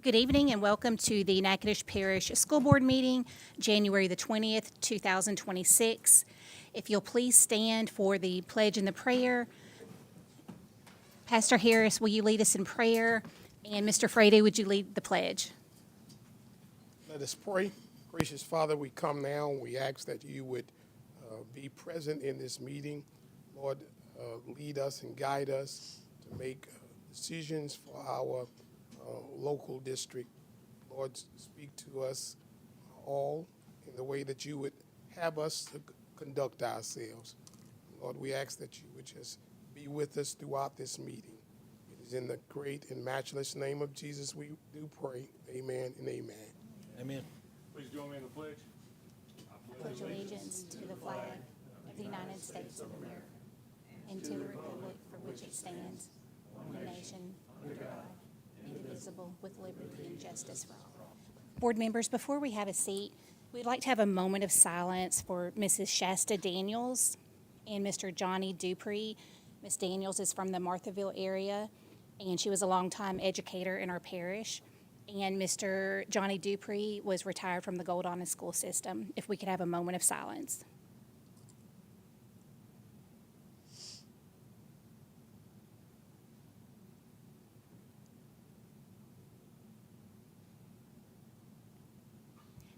Good evening and welcome to the Natchitoches Parish School Board meeting, January the 20th, 2026. If you'll please stand for the pledge and the prayer. Pastor Harris, will you lead us in prayer? And Mr. Frady, would you lead the pledge? Let us pray. Gracious Father, we come now and we ask that you would be present in this meeting. Lord, lead us and guide us to make decisions for our local district. Lord, speak to us all in the way that you would have us to conduct ourselves. Lord, we ask that you would just be with us throughout this meeting. It is in the great and matchless name of Jesus we do pray. Amen and amen. Amen. Please join me in the pledge. Pledge allegiance to the flag of the United States of America and to the republic for which it stands, one nation, under God, indivisible, with liberty and justice for all. Board members, before we have a seat, we'd like to have a moment of silence for Mrs. Shasta Daniels and Mr. Johnny Dupree. Ms. Daniels is from the Marthaville area, and she was a longtime educator in our parish. And Mr. Johnny Dupree was retired from the Gold Honest School System. If we could have a moment of silence.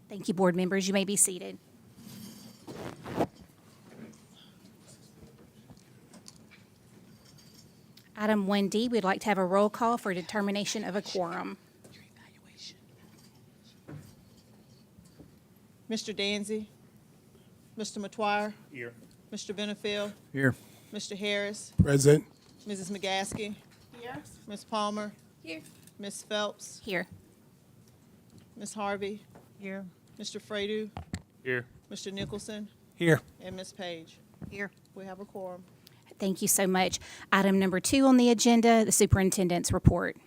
Thank you, board members. You may be seated. Item 1D, we'd like to have a roll call for determination of a quorum. Mr. Danzy, Mr. Matuire, Here. Mr. Benefield, Here. Mr. Harris, Present. Mrs. McGaskey. Here. Ms. Palmer. Here. Ms. Phelps, Here. Ms. Harvey. Here. Mr. Fradu, Here. Mr. Nicholson, Here. and Ms. Page. Here. We have a quorum. Thank you so much. Item number 2 on the agenda, the superintendent's report.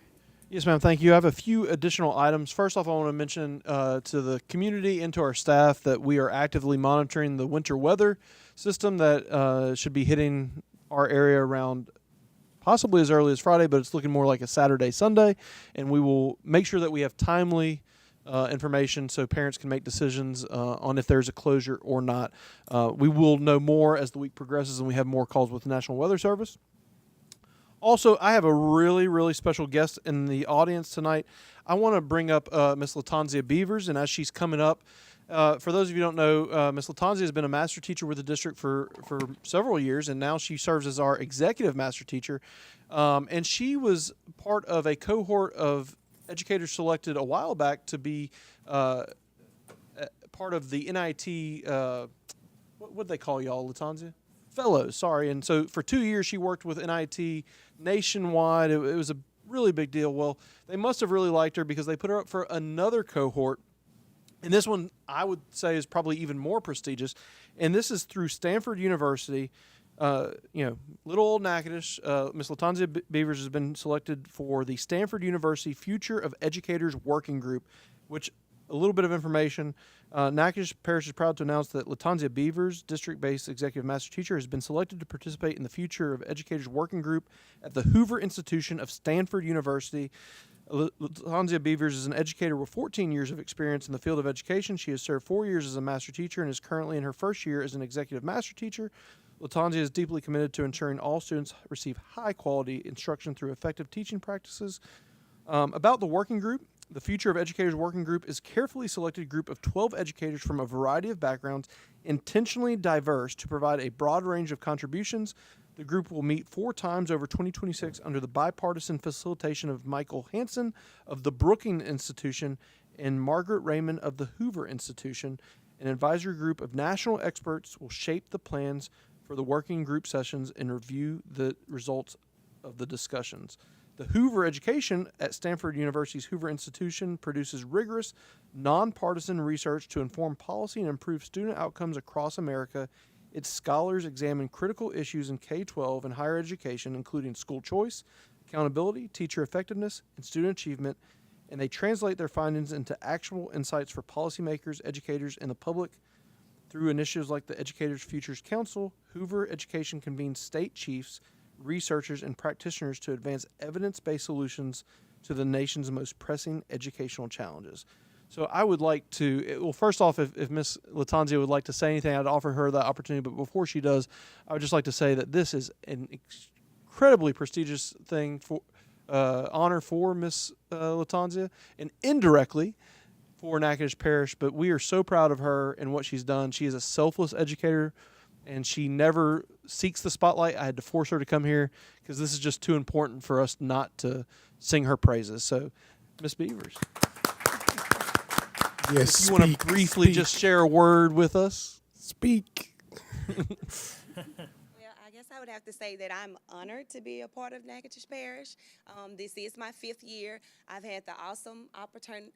Yes, ma'am. Thank you. I have a few additional items. First off, I want to mention to the community and to our staff that we are actively monitoring the winter weather system that should be hitting our area around possibly as early as Friday, but it's looking more like a Saturday, Sunday. And we will make sure that we have timely information so parents can make decisions on if there's a closure or not. We will know more as the week progresses and we have more calls with the National Weather Service. Also, I have a really, really special guest in the audience tonight. I want to bring up Miss Latanzia Beavers, and as she's coming up, for those of you who don't know, Miss Latanzia has been a master teacher with the district for several years, and now she serves as our executive master teacher. And she was part of a cohort of educators selected a while back to be part of the NIT, what do they call y'all, Latanzia? Fellows, sorry. And so for 2 years, she worked with NIT nationwide. It was a really big deal. Well, they must have really liked her because they put her up for another cohort. And this one, I would say, is probably even more prestigious. And this is through Stanford University. Little old Natchitoches, Miss Latanzia Beavers has been selected for the Stanford University Future of Educators Working Group, which, a little bit of information, Natchitoches Parish is proud to announce that Latanzia Beavers, district-based executive master teacher, has been selected to participate in the Future of Educators Working Group at the Hoover Institution of Stanford University. Latanzia Beavers is an educator with 14 years of experience in the field of education. She has served 4 years as a master teacher and is currently in her first year as an executive master teacher. Latanzia is deeply committed to ensuring all students receive high-quality instruction through effective teaching practices. About the working group, the Future of Educators Working Group is a carefully selected group of 12 educators from a variety of backgrounds, intentionally diverse to provide a broad range of contributions. The group will meet 4 times over 2026 under the bipartisan facilitation of Michael Hansen of the Brookings Institution and Margaret Raymond of the Hoover Institution. An advisory group of national experts will shape the plans for the working group sessions and review the results of the discussions. The Hoover Education at Stanford University's Hoover Institution produces rigorous, nonpartisan research to inform policy and improve student outcomes across America. Its scholars examine critical issues in K-12 and higher education, including school choice, accountability, teacher effectiveness, and student achievement, and they translate their findings into actionable insights for policymakers, educators, and the public through initiatives like the Educators Futures Council. Hoover Education convenes state chiefs, researchers, and practitioners to advance evidence-based solutions to the nation's most pressing educational challenges. So I would like to, well, first off, if Ms. Latanzia would like to say anything, I'd offer her that opportunity. But before she does, I would just like to say that this is an incredibly prestigious thing for honor for Ms. Latanzia, and indirectly for Natchitoches Parish. But we are so proud of her and what she's done. She is a selfless educator, and she never seeks the spotlight. I had to force her to come here because this is just too important for us not to sing her praises. So, Ms. Beavers. Yes, If you want to briefly just share a word with us. speak. Well, I guess I would have to say that I'm honored to be a part of Natchitoches Parish. This is my 5th year. I've had the awesome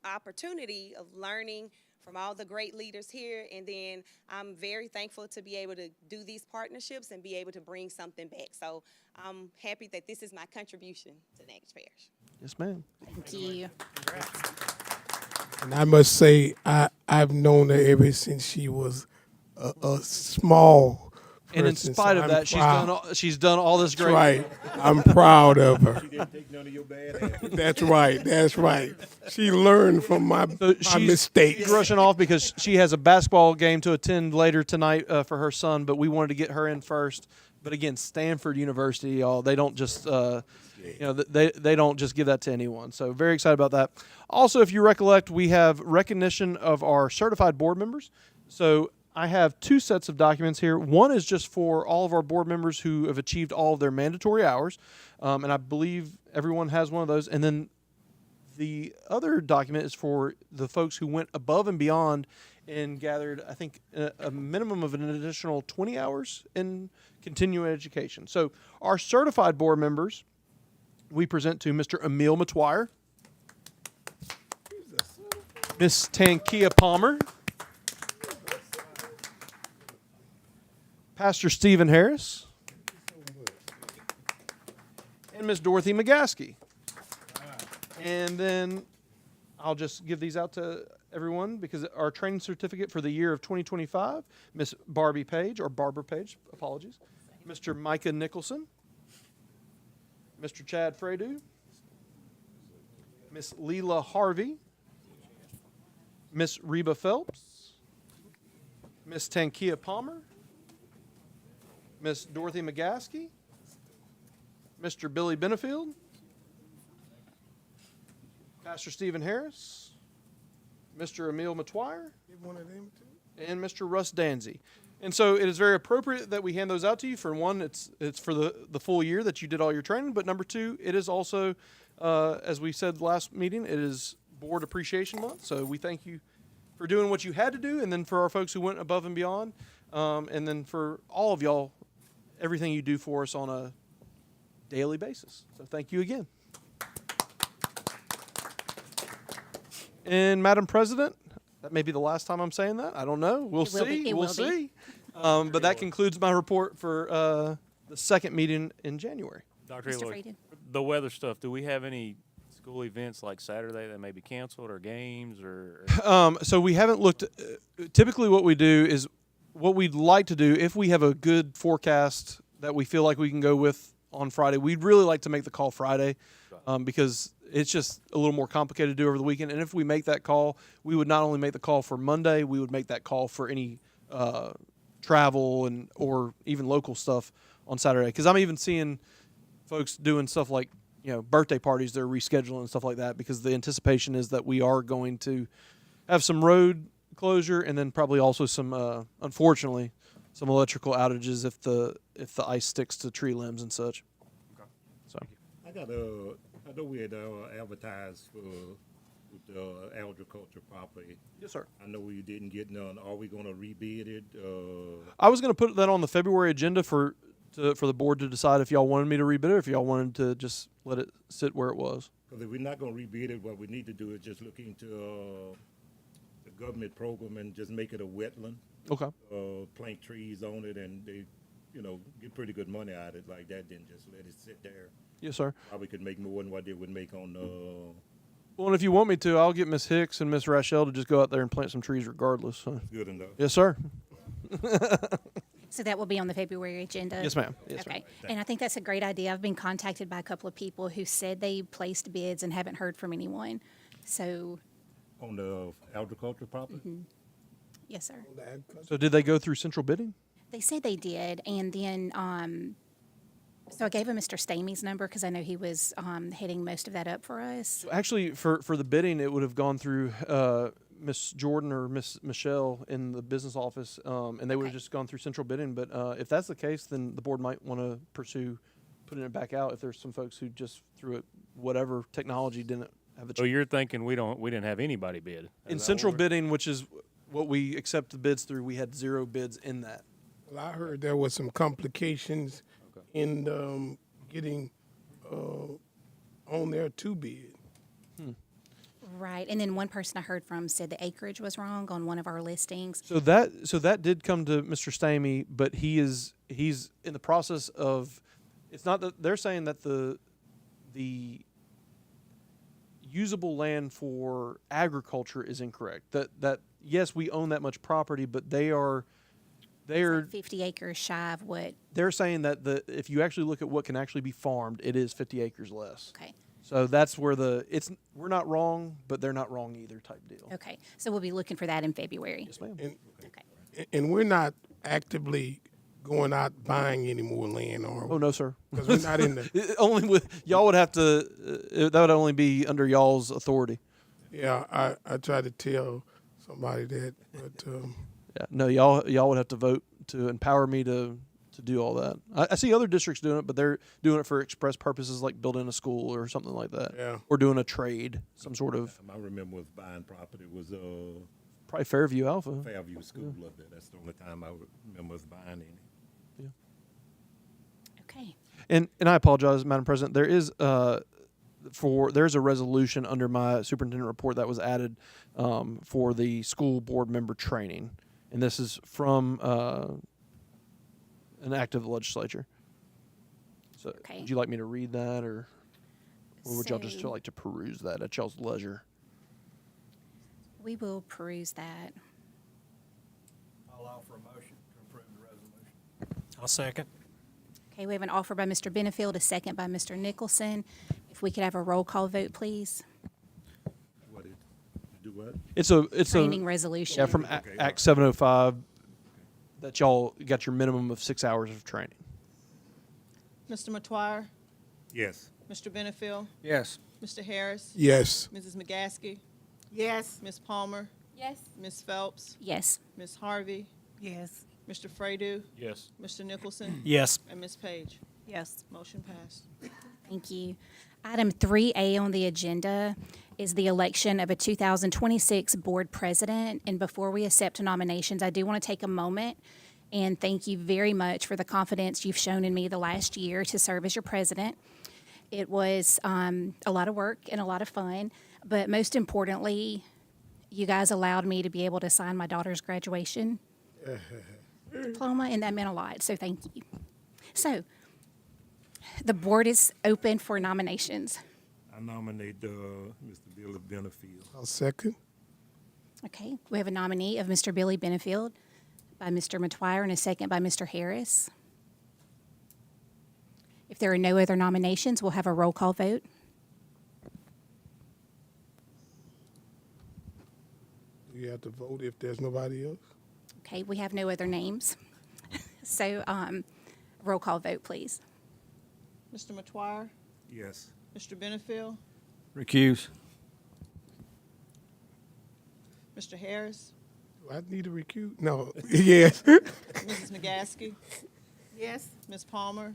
opportunity of learning from all the great leaders here, and then I'm very thankful to be able to do these partnerships and be able to bring something back. So I'm happy that this is my contribution to Natchitoches Parish. Yes, ma'am. Thank you. And I must say, I've known her ever since she was a small person. And in spite so of I'm that, proud. she's done all this That's great. right. I'm proud of her. She didn't take none of your bad habits. That's right. That's right. She learned from my She's mistakes. rushing off because she has a basketball game to attend later tonight for her son, but we wanted to get her in first. But again, Stanford University, y'all, they don't just they don't just give that to anyone. So very excited about that. Also, if you recollect, we have recognition of our certified board members. So I have 2 sets of documents here. One is just for all of our board members who have achieved all of their mandatory hours, and I believe everyone has one of those. And then the other document is for the folks who went above and beyond and gathered, I think, a minimum of an additional 20 hours in continuing education. So our certified board members, we present to Mr. Emil Matwire, Miss Tankia Palmer, Pastor Stephen Harris, and Miss Dorothy McGaskey. And then I'll just give these out to everyone because our training certificate for the year of 2025, Miss Barbie Page, or Barbara Page, apologies, Mr. Micah Nicholson, Mr. Chad Fredu, Miss Leela Harvey, Miss Reba Phelps, Miss Tankia Palmer, Miss Dorothy McGaskey, Mr. Billy Benefield, Pastor Stephen Harris, Mr. Emil Matwire, One of them too. and Mr. Russ Danzy. And so it is very appropriate that we hand those out to you. For one, it's for the full year that you did all your training. But number 2, it is also, as we said last meeting, it is Board Appreciation Month. So we thank you for doing what you had to do, and then for our folks who went above and beyond, and then for all of y'all, everything you do for us on a daily basis. So thank you again. And Madam President, that may be the last time I'm saying that. I don't know. We'll It will be. see. It We'll will be. see. But that concludes my report for the second meeting in January. Dr. Mr. Eloy, Freedon. the weather stuff, do we have any school events like Saturday that may be canceled, or games, or So we haven't looked. Typically, what we do is what we'd like to do if we have a good forecast that we feel like we can go with on Friday. We'd really like to make the call Friday because it's just a little more complicated to do over the weekend. And if we make that call, we would not only make the call for Monday, we would make that call for any travel and or even local stuff on Saturday. Because I'm even seeing folks doing stuff like birthday parties they're rescheduling and stuff like that because the anticipation is that we are going to have some road closure and then probably also some unfortunately some electrical outages if the ice sticks to tree limbs and such. Okay. So I know we had advertised for the agriculture property. yes, sir. I know we didn't get none. Are we going to rebid it? I was going to put that on the February agenda for the board to decide if y'all wanted me to rebid it or if y'all wanted to just let it sit where it was. Because if we're not going to rebid it, what we need to do is just look into the government program and just make it a wetland. Okay. Plant trees on it, and they, get pretty good money out of it like that. Then just let it sit there. Yes, sir. Probably could make more than what they would make on. Well, and if you want me to, I'll get Miss Hicks and Miss Rachel to just go out there and plant some trees regardless. So. Good enough. Yes, sir. So that will be on the February agenda? Yes, ma'am. Yes, Okay. ma'am. And I think that's a great idea. I've been contacted by a couple of people who said they placed bids and haven't heard from anyone. So, On the agricultural property? yes, sir. So did they go through central bidding? They said they did, and then, so I gave him Mr. Stamey's number because I know he was heading most of that up for us. So actually, for the bidding, it would have gone through Miss Jordan or Miss Michelle in the business office, and they would have Okay. just gone through central bidding. But if that's the case, then the board might want to pursue putting it back out if there's some folks who just through it whatever technology didn't have the So you're thinking we didn't have anybody bid? Is in that central what we're- bidding, which is what we accept the bids through, we had 0 bids in that. Well, I heard there was some complications in getting on there to bid. Right, and then one person I heard from said the acreage was wrong on one of our listings. So that did come to Mr. Stamey, but he's in the process of. It's not that they're saying that the usable land for agriculture is incorrect. That yes, we own that much property, but they're 50 acres shy of what, they're saying that if you actually look at what can actually be farmed, it is 50 acres less. okay, So that's where we're not wrong, but they're not wrong either type deal. okay. So we'll be looking for that in February. Yes, ma'am. Okay. And we're not actively going out buying any more land, are we? Oh no, sir. Because we're not in the, Only with y'all would have to. That would only be under y'all's authority. yeah, I tried to tell somebody that, but, Yeah, no, y'all would have to vote to empower me to do all that. I see other districts doing it, but they're doing it for express purposes like building a school or something like that. Yeah. Or doing a trade, some sort of I remember was buying property was probably Fairview Alpha. Fairview School up there. That's the only time I remember was buying any. Okay. And I apologize, Madam President. There's a resolution under my superintendent report that was added for the school board member training, and this is from an act of the legislature. So, Okay. would you like me to read that, or would y'all just So- like to peruse that at y'all's leisure? We will peruse that. I'll offer a motion to approve the resolution. I'll second. Okay, we have an offer by Mr. Benefield, a second by Mr. Nicholson. If we could have a roll call vote, please. What it? Do what? It's Training a resolution. yeah from Act 705 that y'all got your minimum of 6 hours of training. Mr. Matoir, Yes. Mr. Benefield, Yes. Mr. Harris, yes. Mrs. McGaskey, Yes. Ms. Palmer, Yes. Ms. Phelps, Yes. Ms. Harvey, Yes. Mr. Fredo, Yes. Mr. Nicholson, Yes. and Ms. Page. Yes. Motion passed. Thank you. Item 3A on the agenda is the election of a 2026 board president. And before we accept nominations, I do want to take a moment and thank you very much for the confidence you've shown in me the last year to serve as your president. It was a lot of work and a lot of fun, but most importantly, you guys allowed me to be able to sign my daughter's graduation diploma, and that meant a lot, so thank you. So, the board is open for nominations. I nominate Mr. Billy Benefield. I'll second. Okay, we have a nominee of Mr. Billy Benefield by Mr. Matoir and a second by Mr. Harris. If there are no other nominations, we'll have a roll call vote. Do you have to vote if there's nobody else? Okay, we have no other names. So, roll call vote, please. Mr. Matoir, Yes. Mr. Benefield, Recuse. Mr. Harris, Do I need to recuse? No, yes. Mrs. McGaskey, Yes. Ms. Palmer,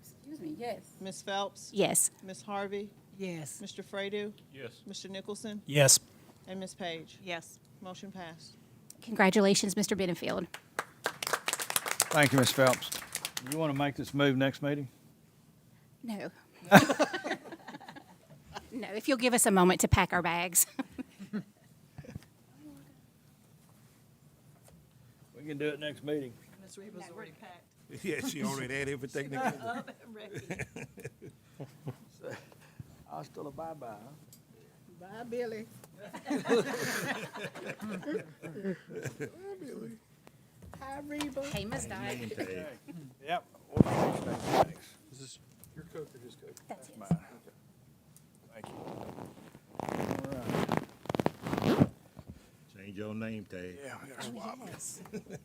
Excuse me, yes. Ms. Phelps, Yes. Ms. Harvey, Yes. Mr. Fredo, Yes. Mr. Nicholson, Yes. and Ms. Page. Yes. Motion passed. Congratulations, Mr. Benefield. Thank you, Ms. Phelps. You want to make this move next meeting? No. No, if you'll give us a moment to pack our bags. We can do it next meeting. Ms. Reba's already packed. Yeah, she already had everything together. Hasta la bye-bye. Bye, Billy. Hi, Reba. Hey, Ms. Dye. Name tag. Yep. What's the next thing, thanks? Is this your Coke or just Coke? That's his. Mine. Thank you. All right. Change your name tag. Yeah, that's swap. Yes. Thank you,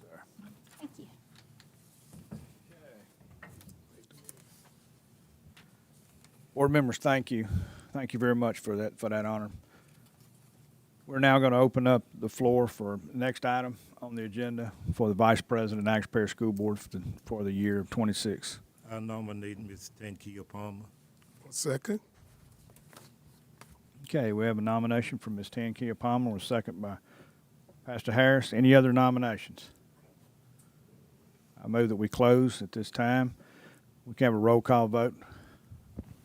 sir. Thank you. Board members, thank you. Thank you very much for that honor. We're now going to open up the floor for the next item on the agenda for the Vice President, Natchez Parish School Board for the year of '26. I nominate Ms. Tankia Palmer. Second. Okay, we have a nomination from Ms. Tankia Palmer, with a second by Pastor Harris. Any other nominations? I move that we close at this time. We can have a roll call vote.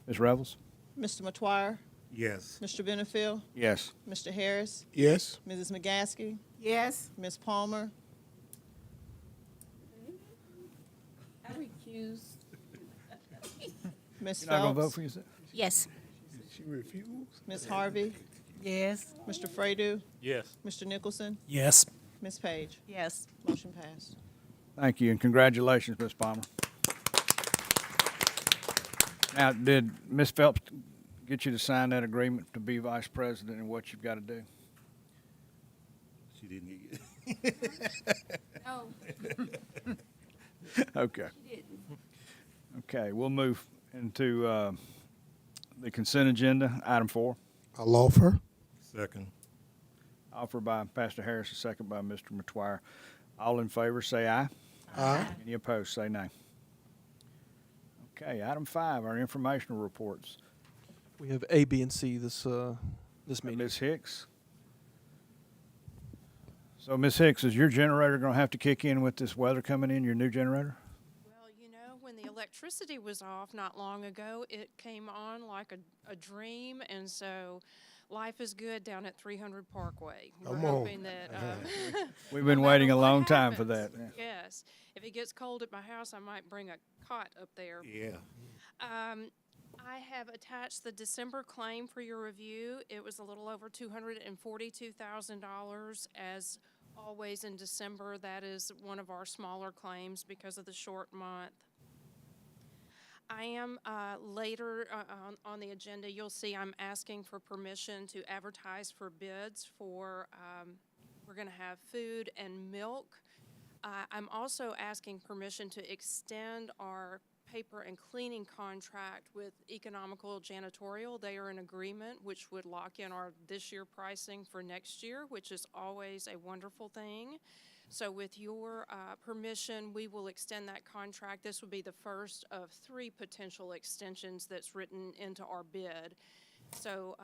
Ms. Revels? Mr. Matoyer, Yes. Mr. Benefiel, Yes. Mr. Harris, Yes. Mrs. McGaskey, Yes. Ms. Palmer, I recuse. Ms. You're not going to vote Phelps, for yourself? Yes. She refused. Ms. Harvey, Yes. Mr. Fredo, Yes. Mr. Nicholson, Yes. Ms. Page. Yes. Motion passed. Thank you, and congratulations, Ms. Palmer. Now, did Ms. Phelps get you to sign that agreement to be vice president and what you've got to do? She didn't get it. No, Okay. she didn't. Okay, we'll move into the consent agenda, item 4. I'll offer. Second. Offered by Pastor Harris, a second by Mr. Matoyer. All in favor, say aye. Aye. Any opposed, say nay. Okay, item 5, our informational reports. We have A, B, and C this meeting. Ms. Hicks. So, Ms. Hicks, is your generator going to have to kick in with this weather coming in, your new generator? Well, you know, when the electricity was off not long ago, it came on like a dream, and so life is good down at 300 Parkway. We're Come on. hoping that We've no been waiting matter a what long time for that. happens, yes, if it gets cold at my house, I might bring a cot up there. Yeah. I have attached the December claim for your review. It was a little over $242,000. As always in December, that is one of our smaller claims because of the short month. I am later on the agenda, you'll see I'm asking for permission to advertise for bids for, we're going to have food and milk. I'm also asking permission to extend our paper and cleaning contract with Economical Janitorial. They are in agreement, which would lock in our this year pricing for next year, which is always a wonderful thing. So with your permission, we will extend that contract. This would be the first of 3 potential extensions that's written into our bid. So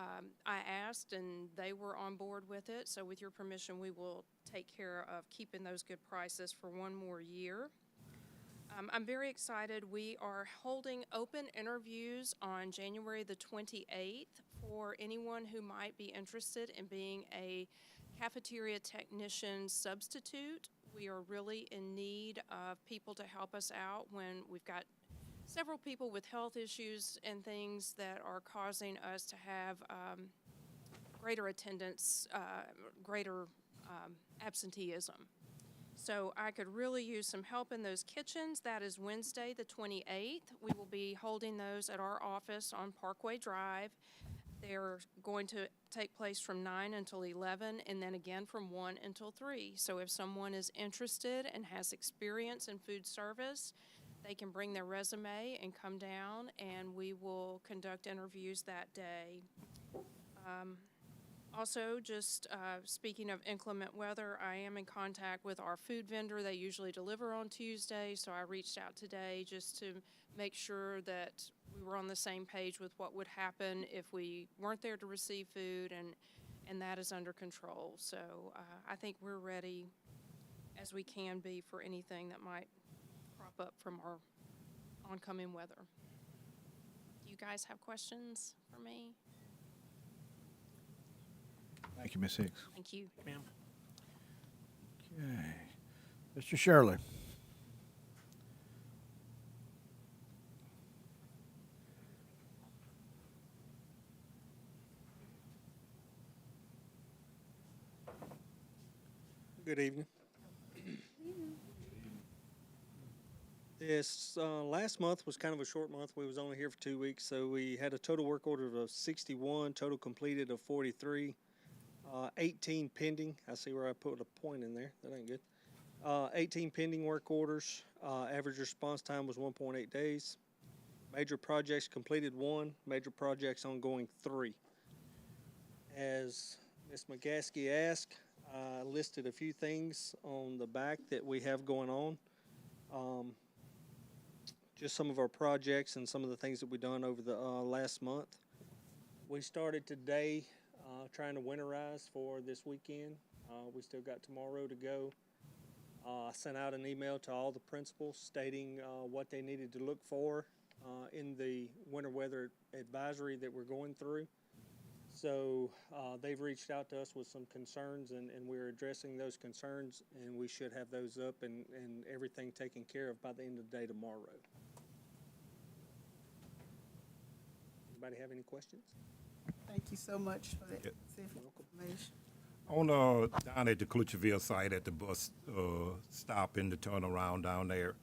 I asked, and they were on board with it. So with your permission, we will take care of keeping those good prices for 1 more year. I'm very excited. We are holding open interviews on January the 28th for anyone who might be interested in being a cafeteria technician substitute. We are really in need of people to help us out when we've got several people with health issues and things that are causing us to have greater attendance, greater absenteeism. So I could really use some help in those kitchens. That is Wednesday, the 28th. We will be holding those at our office on Parkway Drive. They're going to take place from 9 until 11, and then again from 1 until 3. So if someone is interested and has experience in food service, they can bring their resume and come down, and we will conduct interviews that day. Also, just speaking of inclement weather, I am in contact with our food vendor. They usually deliver on Tuesday, so I reached out today just to make sure that we were on the same page with what would happen if we weren't there to receive food, and that is under control. So I think we're ready as we can be for anything that might crop up from our oncoming weather. Do you guys have questions for me? Thank you, Ms. Hicks. Thank you. Okay. Mr. Shirley. Good evening. This last month was kind of a short month. We was only here for 2 weeks, so we had a total work order of 61, total completed of 43, 18 pending. I see where I put a point in there. That ain't good. 18 pending work orders. Average response time was 1.8 days. Major projects completed 1. Major projects ongoing 3. As Ms. McGaskey asked, I listed a few things on the back that we have going on. Just some of our projects and some of the things that we've done over the last month. We started today trying to winterize for this weekend. We still got tomorrow to go. I sent out an email to all the principals stating what they needed to look for in the winter weather advisory that we're going through. So they've reached out to us with some concerns, and we're addressing those concerns, and we should have those up and everything taken care of by the end of the day tomorrow. Anybody have any questions? Thank you so much for that information. On down at the Clutcherville site at the bus stop in the turnaround down there,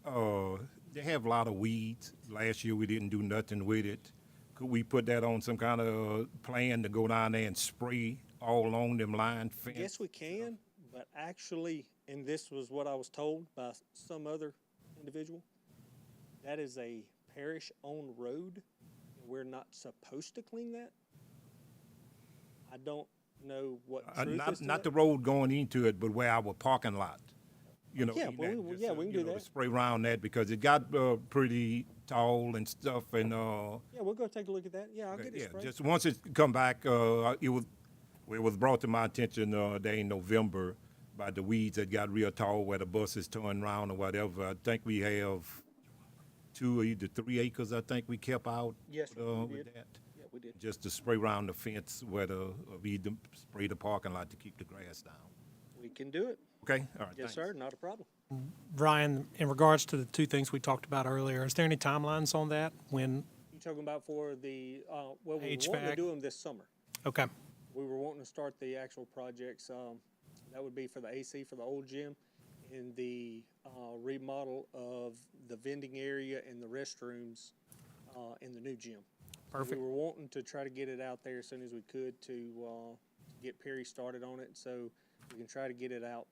they have a lot of weeds. Last year we didn't do nothing with it. Could we put that on some kind of plan to go down there and spray all along them line fence? Yes, we can, but actually, and this was what I was told by some other individual, that is a parish-owned road. We're not supposed to clean that. I don't know what truth is to not that. the road going into it, but where our parking lot. You know, Yeah, in well, that, we just, can you do know, to that. spray around that because it got pretty tall and stuff, and Yeah, we'll go take a look at that. Yeah, I'll get it yeah, sprayed. just once it come back, it was brought to my attention there in November by the weeds that got real tall where the buses turn around or whatever. I think we have 2 or either 3 acres. I think we kept out. Yes, sir, we with did. that. Yeah, we did. Just to spray around the fence where we spray the parking lot to keep the grass down. We can do it. Okay, all right. Yes, thanks. sir, not a problem. Ryan, in regards to the 2 things we talked about earlier, is there any timelines on that? When? You talking about for the, well, we were wanting to HVAC? do them this summer. Okay. We were wanting to start the actual projects. That would be for the AC for the old gym and the remodel of the vending area and the restrooms in the new gym. Perfect. We were wanting to try to get it out there as soon as we could to get Perry started on it, so we can try to get it out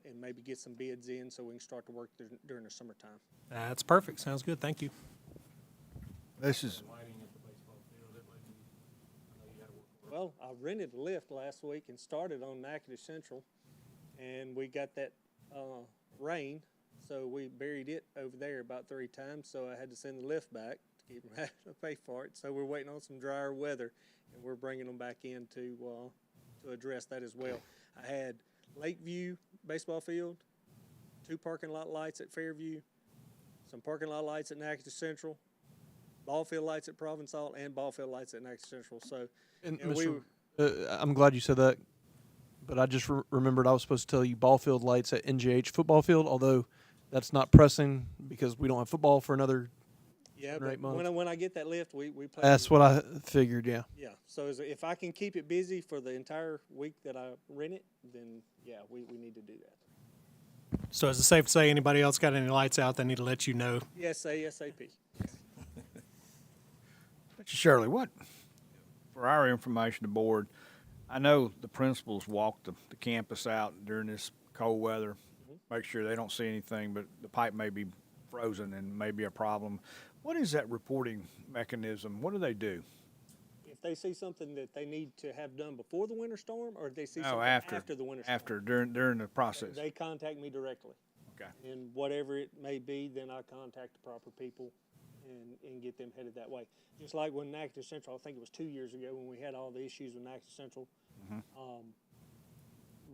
and maybe get some bids in so we can start to work during the summertime. That's perfect. Sounds good. Thank you. This is, Well, I rented a lift last week and started on Natchitoches Central, and we got that rain, so we buried it over there about 3 times, so I had to send the lift back to keep them having to pay for it. So we're waiting on some drier weather, and we're bringing them back in to address that as well. I had Lakeview baseball field, 2 parking lot lights at Fairview, some parking lot lights at Natchitoches Central, ball field lights at Provençal, and ball field lights at Natchitoches Central. So, And we Mr. were, I'm glad you said that, but I just remembered I was supposed to tell you ball field lights at NJH football field, although that's not pressing because we don't have football for another yeah, 7 or 8 but months. when I get that lift, we play. That's what I figured, yeah. Yeah, so if I can keep it busy for the entire week that I rent it, then yeah, we need to do that. So is it safe to say anybody else got any lights out, they need to let you know? Yes, ASAP. Shirley, what, for our information, the board, I know the principals walk the campus out during this cold weather, make sure they don't see anything, but the pipe may be frozen and may be a problem. What is that reporting mechanism? What do they do? If they see something that they need to have done before the winter storm, or if they see No, something after the winter storm? After, during the process. They contact me directly. Okay. And whatever it may be, then I contact the proper people and get them headed that way. Just like when Natchitoches Central, I think it was 2 years ago when we had all the issues with Natchitoches Central,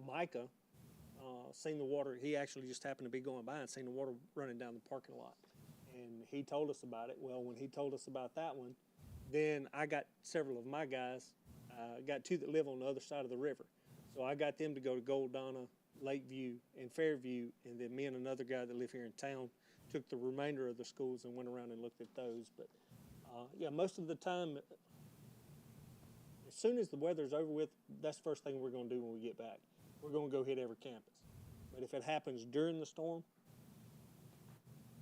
Micah seen the water. He actually just happened to be going by and seen the water running down the parking lot. And he told us about it. Well, when he told us about that one, then I got several of my guys, got 2 that live on the other side of the river. So I got them to go to Goldonna, Lakeview, and Fairview, and then me and another guy that live here in town took the remainder of the schools and went around and looked at those. But yeah, most of the time, as soon as the weather's over with, that's the first thing we're going to do when we get back. we're gonna go hit every campus. But if it happens during the storm,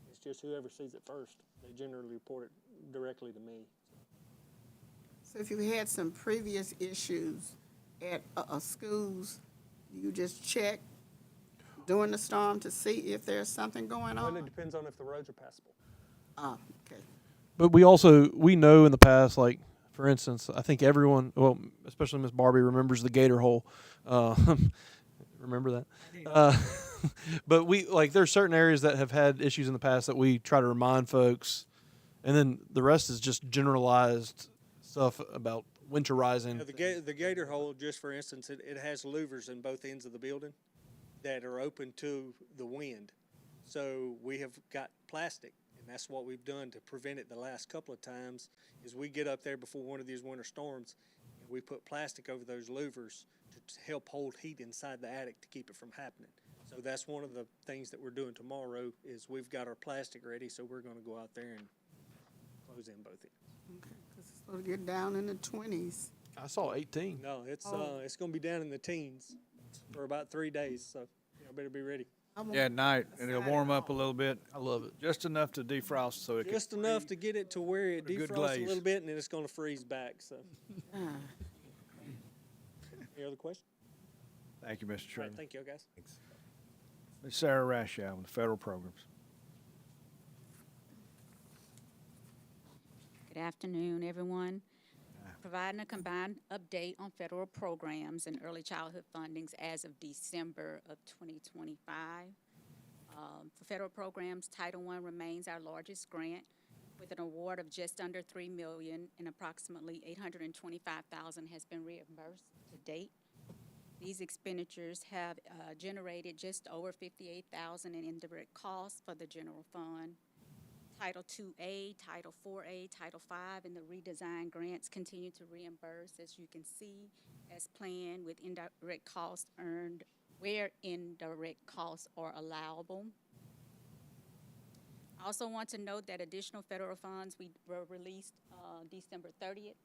it's just whoever sees it first. They generally report it directly to me. So if you had some previous issues at schools, you just check during the storm to see if there's something going Well, it on? depends on if the roads are passable. Ah, okay. But we know in the past, like for instance, I think everyone, well, especially Miss Barbie, remembers the Gator Hole. Remember that? But there's certain areas that have had issues in the past that we try to remind folks, and then the rest is just generalized stuff about winterizing. The Gator Hole, just for instance, it has louvers in both ends of the building that are open to the wind. So we have got plastic, and that's what we've done to prevent it the last couple of times, is we get up there before one of these winter storms, and we put plastic over those louvers to help hold heat inside the attic to keep it from happening. So that's one of the things that we're doing tomorrow, is we've got our plastic ready, so we're gonna go out there and close in both ends. Okay, 'cause it's gonna get down in the 20s. I saw 18. No, it's gonna be down in the teens for about 3 days, so y'all better be ready. Yeah, at night, and it'll warm up a little bit. I love it. Just enough to defrost so it Just enough to get it to where it Put a good defrosts a glaze. little bit, and then it's gonna freeze back, so. Ah. Any other questions? Thank you, Mr. All right, Chairman. thank you, guys. Ms. Sarah Rashow with the federal programs. Good afternoon, everyone. Providing a combined update on federal programs and early childhood fundings as of December of 2025. For federal programs, Title I remains our largest grant with an award of just under $3 million, and approximately $825,000 has been reimbursed to date. These expenditures have generated just over $58,000 in indirect costs for the general fund. Title IIA, Title IVA, Title V, and the redesign grants continue to reimburse, as you can see, as planned, with indirect costs earned where indirect costs are allowable. I also want to note that additional federal funds were released December 30th.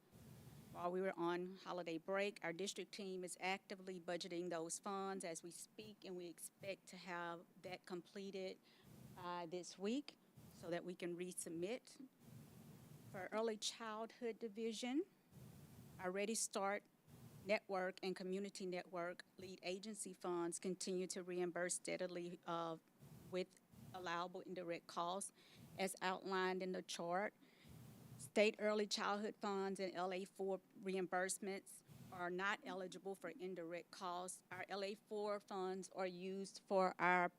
While we were on holiday break, our district team is actively budgeting those funds as we speak, and we expect to have that completed this week so that we can resubmit. For early childhood division, our Ready Start Network and Community Network lead agency funds continue to reimburse steadily with allowable indirect costs as outlined in the chart. State early childhood funds and LA4 reimbursements are not eligible for indirect costs. Our LA4 funds are used for our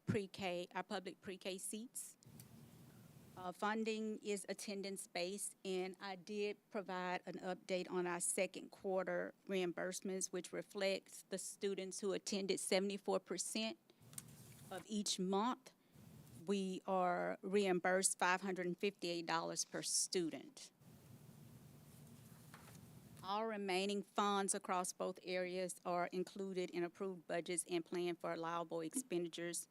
public pre-K seats. Funding is attendance-based, and I did provide an update on our second quarter reimbursements, which reflects the students who attended 74% of each month. We are reimbursed $558 per student. All remaining funds across both areas are included in approved budgets and planned for allowable expenditures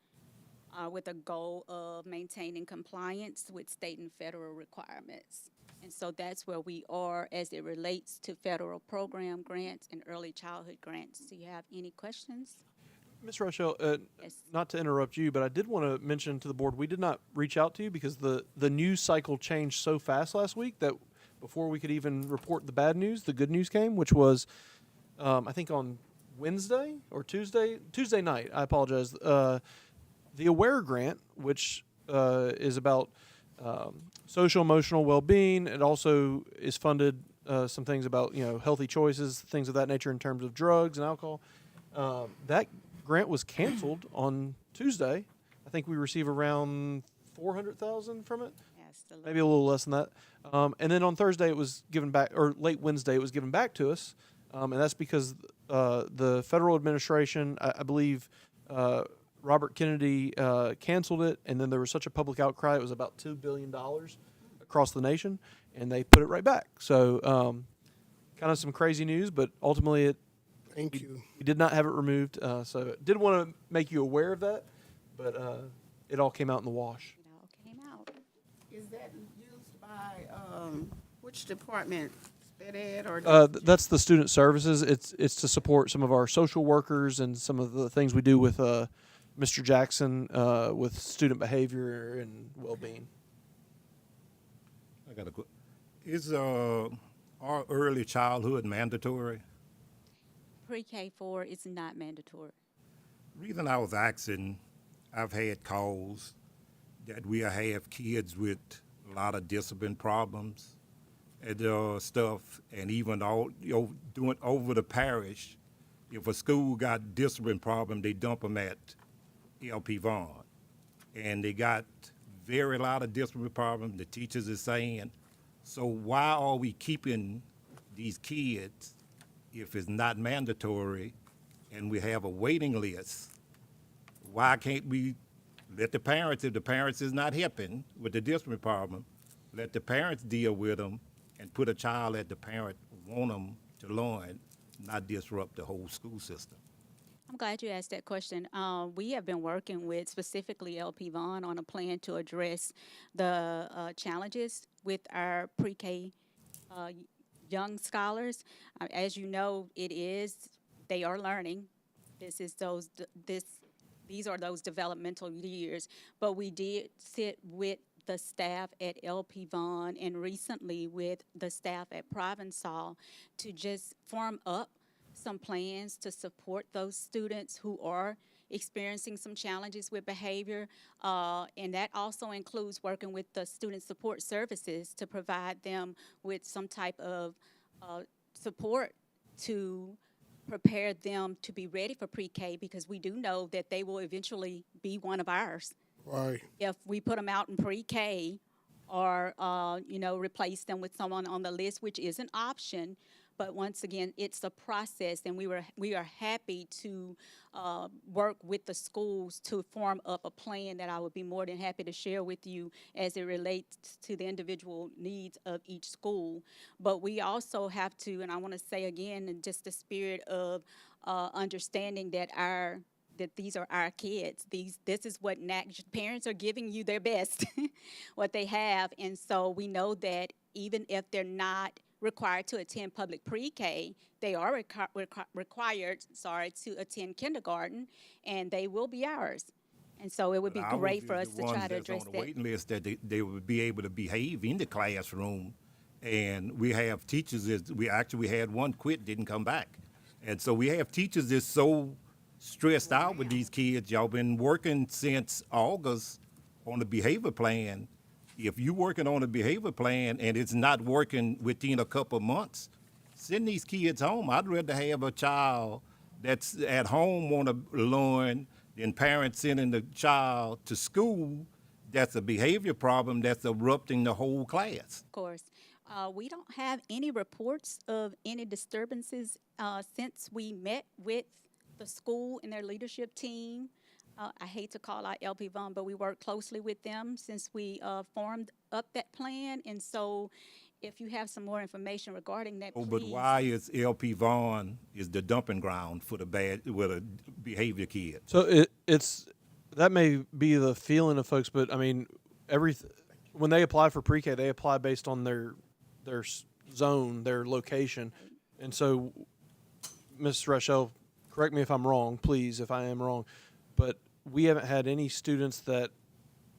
with a goal of maintaining compliance with state and federal requirements. And so that's where we are as it relates to federal program grants and early childhood grants. Do you have any questions? Ms. Rochelle, Yes. not to interrupt you, but I did want to mention to the board, we did not reach out to you because the news cycle changed so fast last week that before we could even report the bad news, the good news came, which was, I think on Wednesday or Tuesday night, I apologize, the AWARE grant, which is about social emotional well-being. It also is funded some things about healthy choices, things of that nature in terms of drugs and alcohol. That grant was canceled on Tuesday. I think we receive around $400,000 from it, Yes, maybe a little less than that. And then on Thursday it was given back, or late Wednesday it was given back to us, and that's because the federal administration, I believe. Robert Kennedy canceled it, and then there was such a public outcry. It was about $2 billion across the nation, and they put it right back. So kind of some crazy news, but ultimately Thank you. we did not have it removed. So did want to make you aware of that, but it all came out in the wash. It all came out. Is that used by, which department Sped Ed or? That's the student services. It's to support some of our social workers and some of the things we do with Mr. Jackson with student behavior and well-being. I got a question. Is our early childhood mandatory? Pre-K 4 is not mandatory. Reason I was asking, I've had calls that we have kids with a lot of discipline problems and stuff, and even all doing over the parish. If a school got discipline problem, they dump them at LP Vaughn, and they got very lot of discipline problems. The teachers is saying, so why are we keeping these kids if it's not mandatory, and we have a waiting list? Why can't we let the parents, if the parents is not helping with the discipline problem, let the parents deal with them and put a child that the parent want them to learn, not disrupt the whole school system? I'm glad you asked that question. We have been working with specifically LP Vaughn on a plan to address the challenges with our pre-K young scholars. As you know, they are learning. These are those developmental years. But we did sit with the staff at LP Vaughn and recently with the staff at Provençal to just form up some plans to support those students who are experiencing some challenges with behavior. And that also includes working with the student support services to provide them with some type of support to prepare them to be ready for pre-K, because we do know that they will eventually be one of ours. Right. If we put them out in pre-K or, replace them with someone on the list, which is an option. But once again, it's a process, and we are happy to work with the schools to form up a plan that I would be more than happy to share with you as it relates to the individual needs of each school. But we also have to, and I want to say again, in just the spirit of understanding that these are our kids. This is what parents are giving you their best, what they have. And so we know that even if they're not required to attend public pre-K, they are required to attend kindergarten, and they will be ours. And so it would be great for us to try to address on the that. waiting list, that they would be able to behave in the classroom. And we have teachers we had one quit, didn't come back. And so we have teachers that's so stressed out with these kids. Y'all been working since August on the behavior plan. If you're working on a behavior plan and it's not working within a couple of months, send these kids home. I'd rather have a child that's at home want to learn than parents sending the child to school that's a behavior problem that's erupting the whole class. Of course. We don't have any reports of any disturbances since we met with the school and their leadership team. I hate to call out LP Vaughn, but we work closely with them since we formed up that plan. And so if you have some more information regarding that, please. But why is LP Vaughn is the dumping ground for the behavior kid? So that may be the feeling of folks, but I mean, when they apply for pre-K, they apply based on their zone, their location. And so, Ms. Rochelle, correct me if I'm wrong, please, if I am wrong, but we haven't had any students that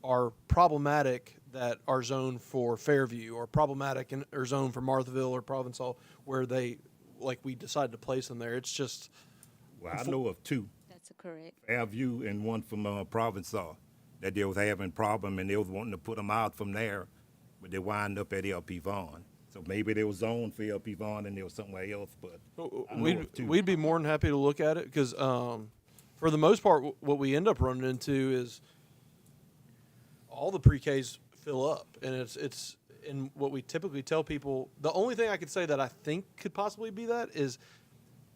are problematic that are zoned for Fairview or problematic or zoned for Marthaville or Provençal where we decided to place them there. It's just. Well, I know of two. That's correct. Fairview and one from Provençal that they was having problem and they was wanting to put them out from there, but they wind up at LP Vaughn. So maybe they was zoned for LP Vaughn and they was somewhere else, but we'd be more than happy to look at it because for the most part, what we end up running into is all the pre-Ks fill up, and it's and what we typically tell people. The only thing I could say that I think could possibly be that is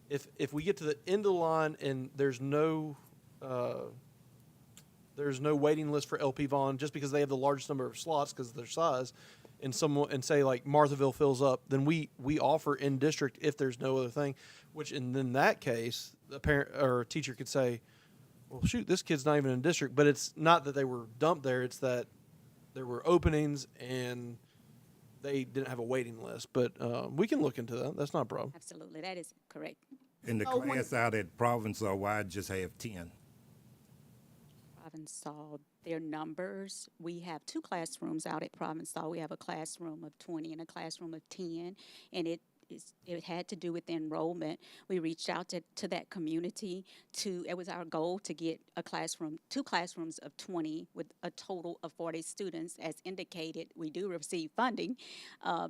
if we get to the end of the line and there's no waiting list for LP Vaughn just because they have the largest number of slots because of their size, and say like Marthaville fills up, then we offer in district if there's no other thing, which in that case the parent or a teacher could say, well, shoot, this kid's not even in district, but it's not that they were dumped there, it's that there were openings and they didn't have a waiting list. But we can look into that. That's not a problem. Absolutely, that is correct. And the Oh, when- class out at Provençal, why just have 10? Provençal, their numbers, we have 2 classrooms out at Provençal. We have a classroom of 20 and a classroom of 10, and it had to do with enrollment. We reached out to that community it was our goal to get 2 classrooms of 20 with a total of 40 students. As indicated, we do receive funding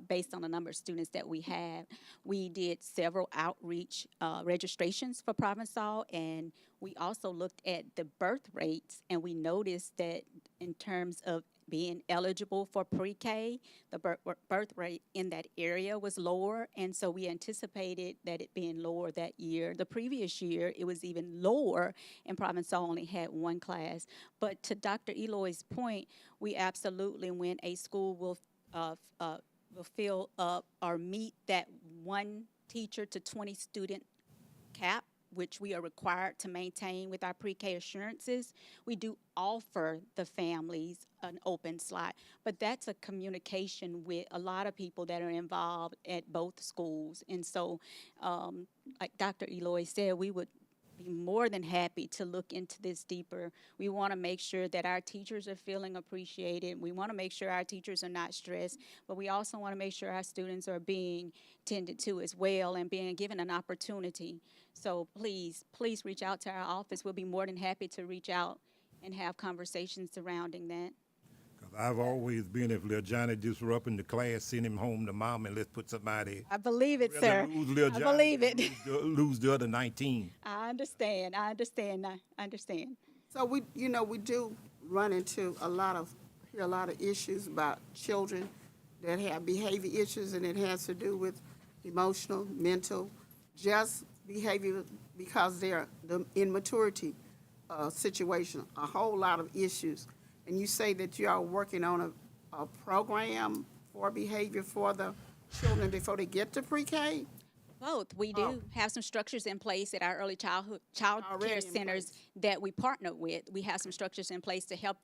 based on the number of students that we have. We did several outreach registrations for Provençal, and we also looked at the birth rates, and we noticed that in terms of being eligible for pre-K, the birth rate in that area was lower, and so we anticipated that it being lower that year. The previous year, it was even lower, and Provençal only had 1 class. But to Dr. Eloy's point, we absolutely, when a school will fill up or meet that 1 teacher to 20 student cap, which we are required to maintain with our pre-K assurances, we do offer the families an open slot. But that's a communication with a lot of people that are involved at both schools. And so, like Dr. Eloy said, we would be more than happy to look into this deeper. We want to make sure that our teachers are feeling appreciated. We want to make sure our teachers are not stressed, but we also want to make sure our students are being tended to as well and being given an opportunity. So please reach out to our office. We'll be more than happy to reach out and have conversations surrounding that. I've always been, if little Johnny disrupting the class, send him home to mom and let's put somebody. I believe it, rather sir. lose little I Johnny believe than it. Lose the other 19. I understand. I understand. So we do run into a lot of issues about children that have behavior issues, and it has to do with emotional, mental, just behavior because they're the immaturity situation, a whole lot of issues. And you say that you are working on a program for behavior for the children before they get to pre-K? Both. We do have some structures in place at our early child Already care in centers that we partner with. We have some structures in place to help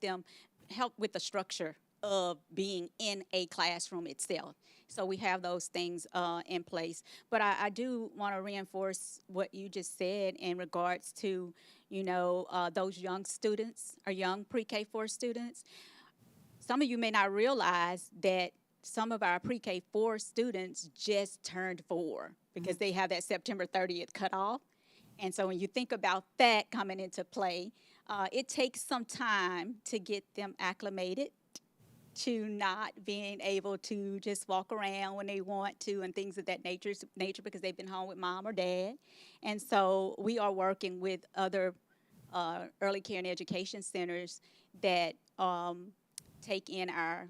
with the structure of being in a classroom itself. So we have those things in place. But I do want to reinforce what you just said in regards to, those young students or young pre-K4 students. Some of you may not realize that some of our pre-K4 students just turned 4 because they have that September 30th cutoff. And so when you think about that coming into play, it takes some time to get them acclimated to not being able to just walk around when they want to and things of that nature because they've been home with mom or dad. And so we are working with other early care and education centers that take in our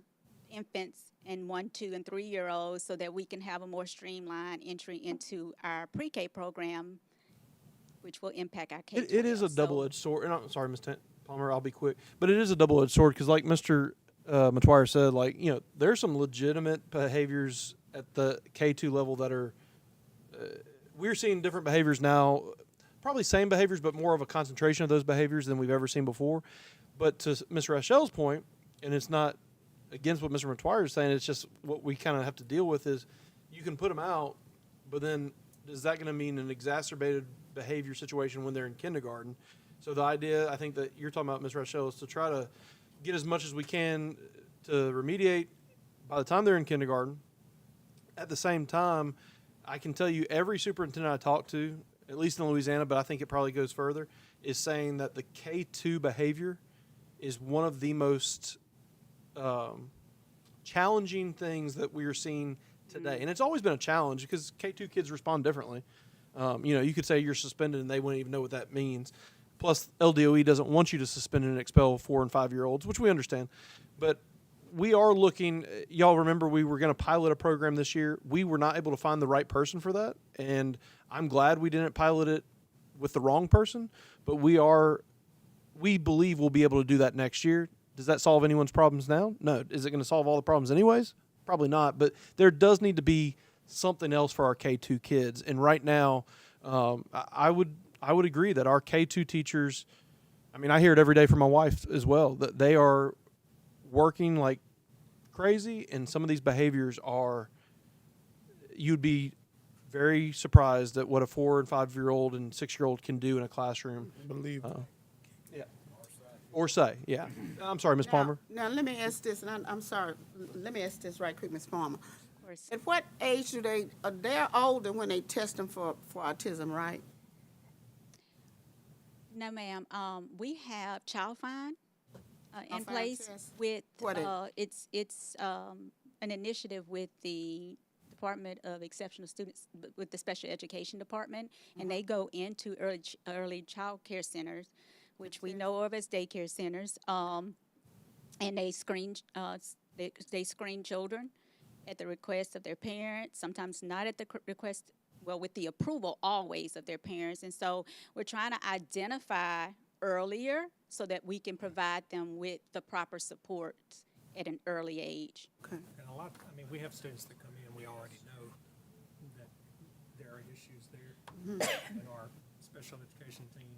infants and 1, 2, and 3-year-olds so that we can have a more streamlined entry into our pre-K program, which will impact our K-12. It is a double-edged sword. And I'm sorry, Ms. Palmer, I'll be quick. But it is a double-edged sword because like Mr. Matuire said, there's some legitimate behaviors at the K2 level that are, we're seeing different behaviors now, probably same behaviors, but more of a concentration of those behaviors than we've ever seen before. But to Mr. Rachel's point, and it's not against what Mr. Matuire is saying, it's just what we kind of have to deal with is you can put them out, but then is that going to mean an exacerbated behavior situation when they're in kindergarten? So the idea, I think, that you're talking about, Ms. Rachel, is to try to get as much as we can to remediate by the time they're in kindergarten. At the same time, I can tell you every superintendent I talk to, at least in Louisiana, but I think it probably goes further, is saying that the K2 behavior is one of the most challenging things that we are seeing today. And it's always been a challenge because K2 kids respond differently. You could say you're suspended and they wouldn't even know what that means. Plus, LDOE doesn't want you to suspend and expel 4- and 5-year-olds, which we understand. But we are looking, y'all remember we were going to pilot a program this year. We were not able to find the right person for that. And I'm glad we didn't pilot it with the wrong person. But we believe we'll be able to do that next year. Does that solve anyone's problems now? No. Is it going to solve all the problems anyways? Probably not. But there does need to be something else for our K2 kids. And right now, I would agree that our K2 teachers, I hear it every day from my wife as well, that they are working like crazy, and some of these behaviors are, you'd be very surprised at what a 4 and 5-year-old and 6-year-old can do in a classroom. Believe me. Yeah. Or say, yeah. I'm sorry, Ms. Palmer. Now, let me ask this, and I'm sorry, let me ask this right quick, Ms. Palmer. Of course. At what age do they're older when they test them for autism, right? No, ma'am. We have Child Find in Find place test? with, What is- it's an initiative with the Department of Exceptional Students, with the Special Education Department, and they go into early child care centers, which we know of as daycare centers, and they screen, they screen children at the request of their parents, sometimes not at the request, well, with the approval always of their parents. And so we're trying to identify earlier so that we can provide them with the proper support at an early age. And a lot, I mean, we have students that come in, we already know that there are issues there. And our special education team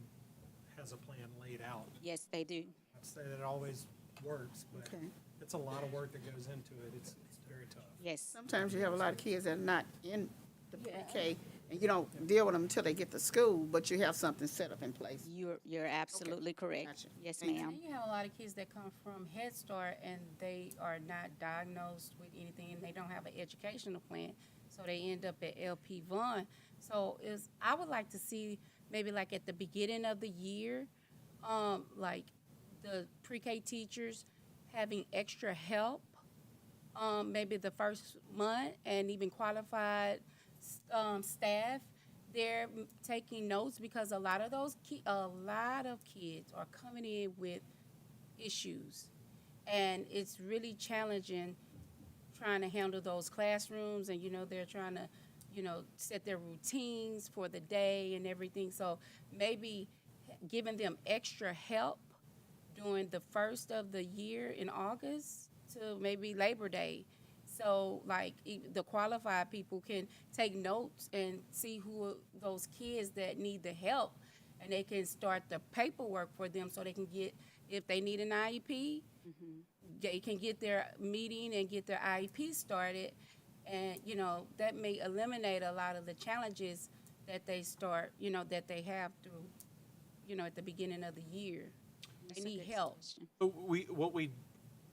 has a plan laid out. Yes, they do. I'd say that it always works, but Okay. it's a lot of work that goes into it. It's very tough. Yes. Sometimes you have a lot of kids that are not in the pre-K, and you don't deal with them until they get to school, but you have something set up in place. You're absolutely correct. Gotcha. Yes, Thank you. ma'am. And you have a lot of kids that come from Head Start and they are not diagnosed with anything and they don't have an educational plan, so they end up at LP Vaughan. So I would like to see maybe like at the beginning of the year, like the pre-K teachers having extra help, maybe the first month, and even qualified staff there taking notes, because a lot of kids are coming in with issues, and it's really challenging trying to handle those classrooms, and they're trying to set their routines for the day and everything. So maybe giving them extra help during the first of the year in August to maybe Labor Day. So, like, the qualified people can take notes and see who are those kids that need the help, and they can start the paperwork for them so they can get, if they need an IEP, they can get their meeting and get their IEP started. And, that may eliminate a lot of the challenges that they start, that they have through, at the beginning of the year. They need help. So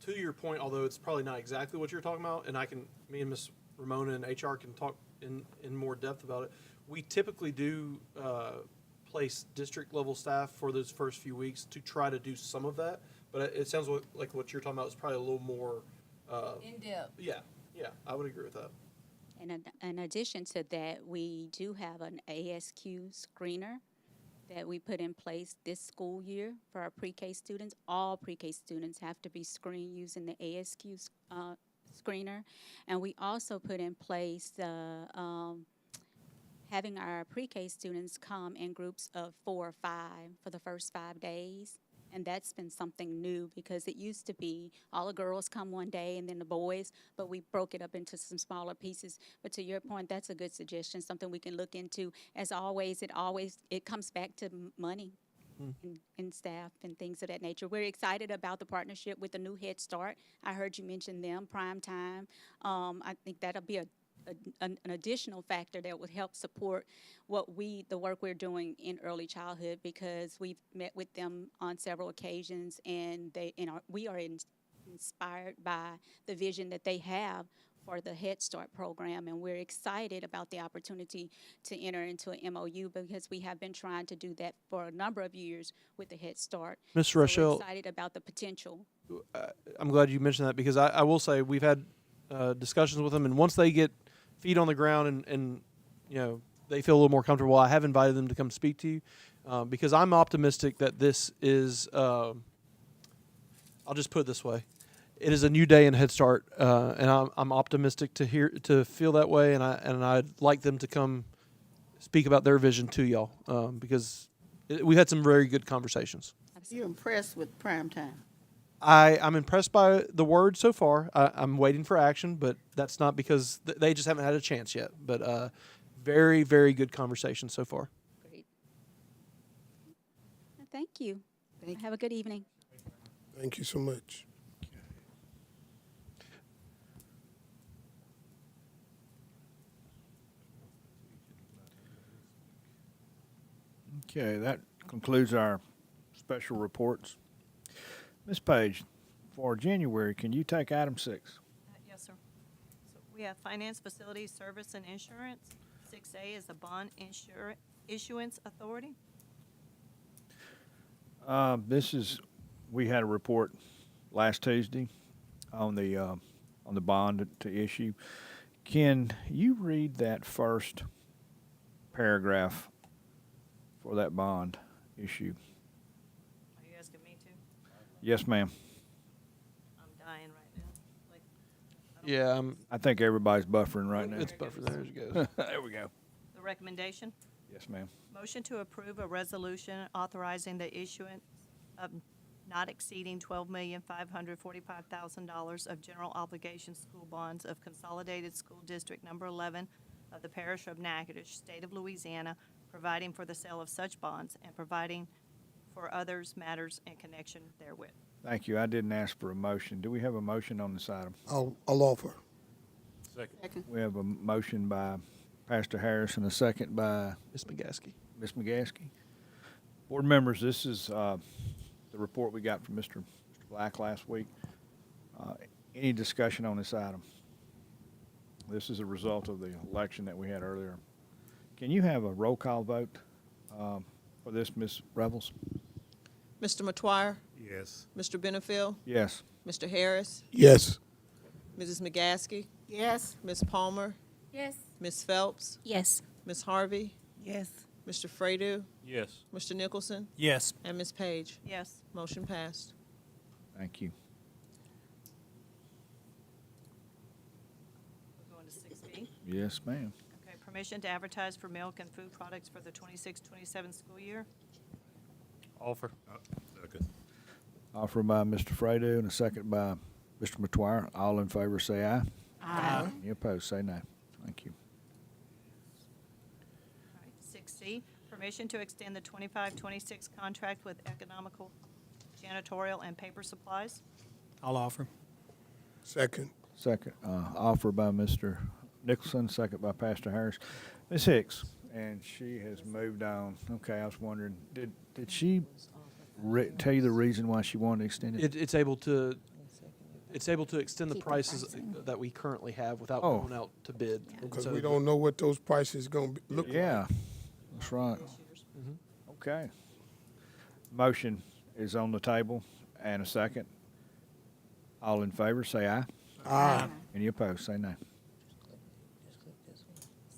to your point, although it's probably not exactly what you're talking about, and me and Ms. Ramona and HR can talk in more depth about it. We typically do place district level staff for those first few weeks to try to do some of that, but it sounds like what you're talking about is probably a little more In depth. Yeah, I would agree with that. And in addition to that, we do have an ASQ screener that we put in place this school year for our pre-K students. All pre-K students have to be screened using the ASQ screener. And we also put in place having our pre-K students come in groups of 4 or 5 for the first 5 days. And that's been something new, because it used to be all the girls come one day and then the boys, but we broke it up into some smaller pieces. But to your point, that's a good suggestion, something we can look into. As always, it comes back to money and staff and things of that nature. We're excited about the partnership with the new Head Start. I heard you mention them, Prime Time. I think that'll be an additional factor that would help support the work we're doing in early childhood, because we've met with them on several occasions, and we are inspired by the vision that they have for the Head Start program, and we're excited about the opportunity to enter into an MOU, because we have been trying to do that for a number of years with the Head Start. Ms. So we're Rochelle, excited about the potential. I'm glad you mentioned that, because I will say we've had discussions with them, and once they get feet on the ground and they feel a little more comfortable, I have invited them to come speak to you, because I'm optimistic that this is, I'll just put it this way, it is a new day in Head Start, and I'm optimistic to feel that way, and I'd like them to come speak about their vision to y'all, because we've had some very good conversations. You impressed with Prime Time? I'm impressed by the word so far. I'm waiting for action, but that's not because they just haven't had a chance yet. But very, very good conversation so far. Great. Thank you. Have a good evening. Thank you so much. Okay, that concludes our special reports. Ms. Page, for January, can you take item 6? Yes, sir. So we have finance, facilities, service, and insurance. 6A is the bond issuance authority. We had a report last Tuesday on the bond to issue. Can you read that first paragraph for that bond issue? Are you asking me to? Yes, ma'am. I'm dying right now. Like, Yeah, I think everybody's buffering right now. it's buffering. There it goes. There we go. the recommendation? Yes, ma'am. Motion to approve a resolution authorizing the issuance of not exceeding $12,545,000 of general obligation school bonds of Consolidated School District Number 11 of the Parish of Natchitoches, State of Louisiana, providing for the sale of such bonds and providing for others matters in connection therewith. Thank you. I didn't ask for a motion. Do we have a motion on this item? I'll offer. Second. We have a motion by Pastor Harris and a second by Ms. McGaskey. Ms. McGaskey. Board members, this is the report we got from Mr. Black last week. Any discussion on this item? This is a result of the election that we had earlier. Can you have a roll call vote for this, Ms. Revels? Mr. Matoir, Yes. Mr. Benefield, Yes. Mr. Harris, Yes. Mrs. McGaskey, Yes. Ms. Palmer, Yes. Ms. Phelps, Yes. Ms. Harvey, Yes. Mr. Fredo, Yes. Mr. Nicholson, Yes. and Ms. Page. Yes. Motion passed. Thank you. We're going to 6B. Yes, ma'am. Okay, permission to advertise for milk and food products for the 26-27 school year. Offer. Second. Offer by Mr. Fredo and a second by Mr. Matoir. All in favor say aye. Aye. Any opposed say no. Thank you. All right, 6C, permission to extend the 25-26 contract with Economical Janitorial and Paper Supplies. I'll offer. Second. Second, offer by Mr. Nicholson, second by Pastor Harris. Ms. Hicks, and she has moved on. Okay, I was wondering, did she tell you the reason why she wanted to extend it? It's able to extend the Keep the prices pricing. that we currently have without Oh. going out to bid. Because So we don't know what those prices gonna look like. Yeah, that's right. Okay. Motion is on the table and a second. All in favor, say aye. Aye. Any opposed, say no.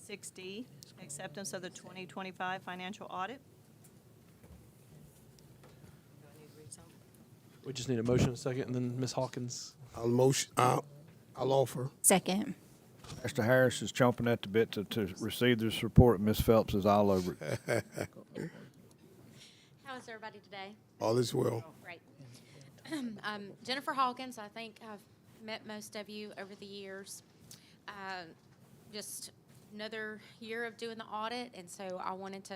6D, acceptance of the 2025 financial audit. Do I need to read something? We just need a motion, a second, and then Ms. Hawkins. I'll offer. Second. Pastor Harris is chomping at the bit to receive this report. Ms. Phelps is all over it. How is everybody today? All is well. Great. Jennifer Hawkins, I think I've met most of you over the years. Just another year of doing the audit, and so I wanted to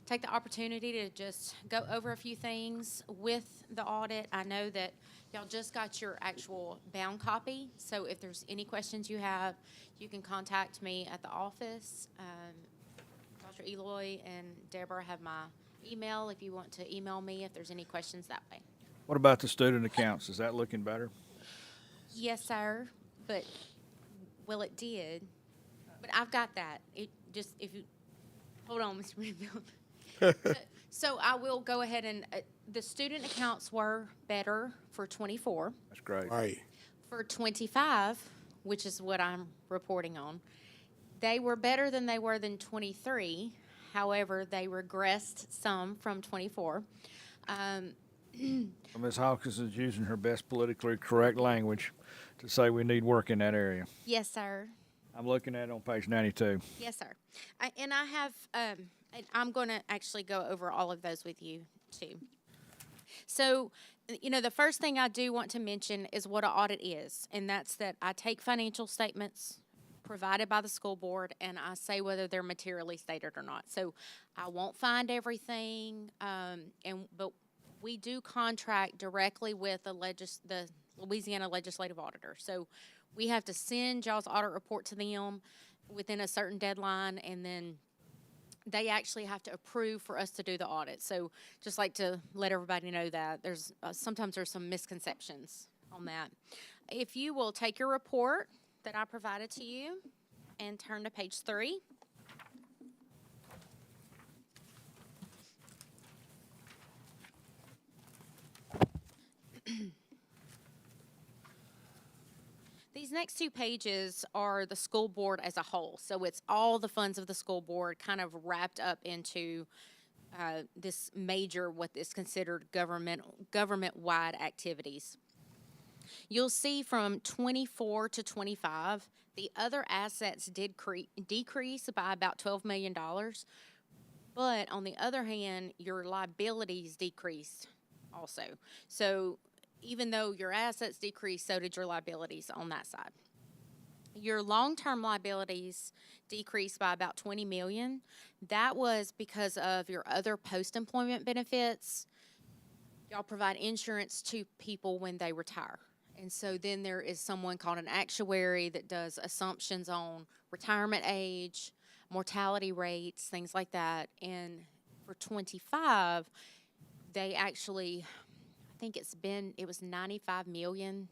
take the opportunity to just go over a few things with the audit. I know that y'all just got your actual bound copy, so if there's any questions you have, you can contact me at the office. Dr. Eloy and Deborah have my email if you want to email me if there's any questions that way. What about the student accounts? Is that looking better? Yes, sir, but, well, it did, but I've got that. It just, if you, hold on, Mr. Renfield. So I will go ahead and, the student accounts were better for 24. That's great. Right. For 25, which is what I'm reporting on, they were better than they were than 23. However, they regressed some from 24. Ms. Hawkins is using her best politically correct language to say we need work in that area. Yes, sir. I'm looking at it on page 92. Yes, sir. And I have, and I'm going to actually go over all of those with you, too. So, you know, the first thing I do want to mention is what an audit is, and that's that I take financial statements provided by the school board, and I say whether they're materially stated or not. So I won't find everything, but we do contract directly with the Louisiana Legislative Auditor. So we have to send y'all's audit report to them within a certain deadline, and then they actually have to approve for us to do the audit. So just like to let everybody know that there's sometimes there's some misconceptions on that. If you will take your report that I provided to you and turn to page 3. These next 2 pages are the school board as a whole. So it's all the funds of the school board kind of wrapped up into this major, what is considered government-wide activities. You'll see from 24 to 25, the other assets did decrease by about $12 million. But on the other hand, your liabilities decreased also. So even though your assets decreased, so did your liabilities on that side. Your long-term liabilities decreased by about $20 million. That was because of your other post-employment benefits. Y'all provide insurance to people when they retire. And so then there is someone called an actuary that does assumptions on retirement age, mortality rates, things like that. And for 25, they actually, I think it was 95 million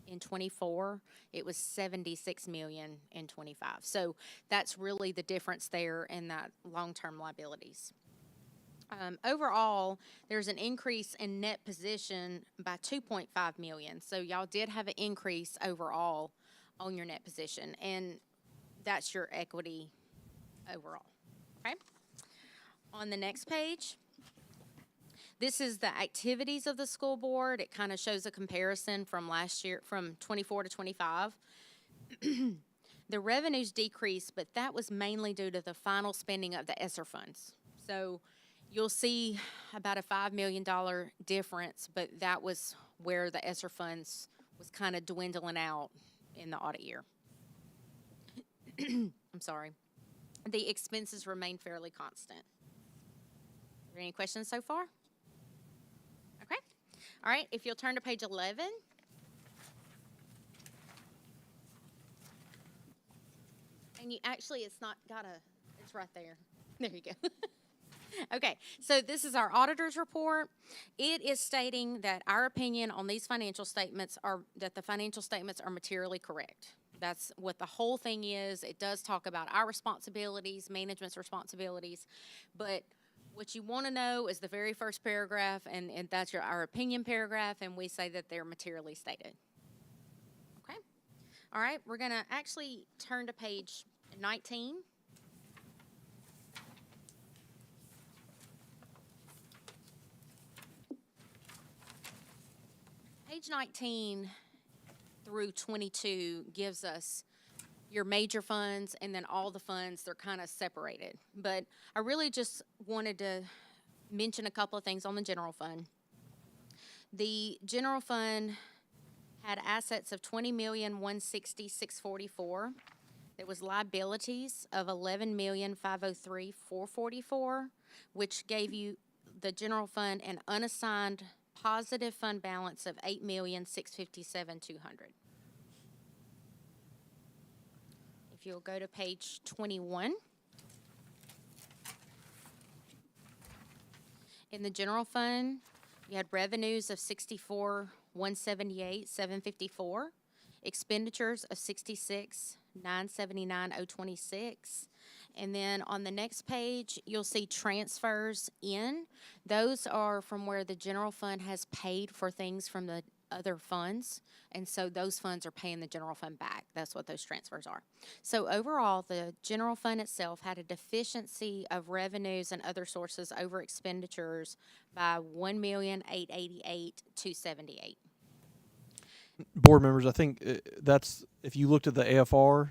in 24. It was 76 million in 25. So that's really the difference there in that long-term liabilities. Overall, there's an increase in net position by 2.5 million. So y'all did have an increase overall on your net position, and that's your equity overall. Okay. On the next page, this is the activities of the school board. It kind of shows a comparison from last year, from 24 to 25. The revenues decreased, but that was mainly due to the final spending of the ESSER funds. So you'll see about a $5 million difference, but that was where the ESSER funds was kind of dwindling out in the audit year. I'm sorry. The expenses remain fairly constant. Are there any questions so far? Okay. All right, if you'll turn to page 11. And you actually, it's right there. There you go. Okay, so this is our auditor's report. It is stating that our opinion on these financial statements that the financial statements are materially correct. That's what the whole thing is. It does talk about our responsibilities, management's responsibilities, but what you want to know is the very first paragraph, and that's our opinion paragraph, and we say that they're materially stated. Okay? All right, we're going to actually turn to page 19. Page 19 through 22 gives us your major funds, and then all the funds, they're kind of separated. But I really just wanted to mention a couple of things on the general fund. The general fund had assets of $20,160,644. There was liabilities of $11,503,444, which gave you the general fund an unassigned positive fund balance of $8,657,200. If you'll go to page 21. In the general fund, you had revenues of $64,178,754, expenditures of $66,979,026. And then on the next page, you'll see transfers in. Those are from where the general fund has paid for things from the other funds. And so those funds are paying the general fund back. That's what those transfers are. So overall, the general fund itself had a deficiency of revenues and other sources over expenditures by $1,888,278. Board members, I think that's, if you looked at the AFR,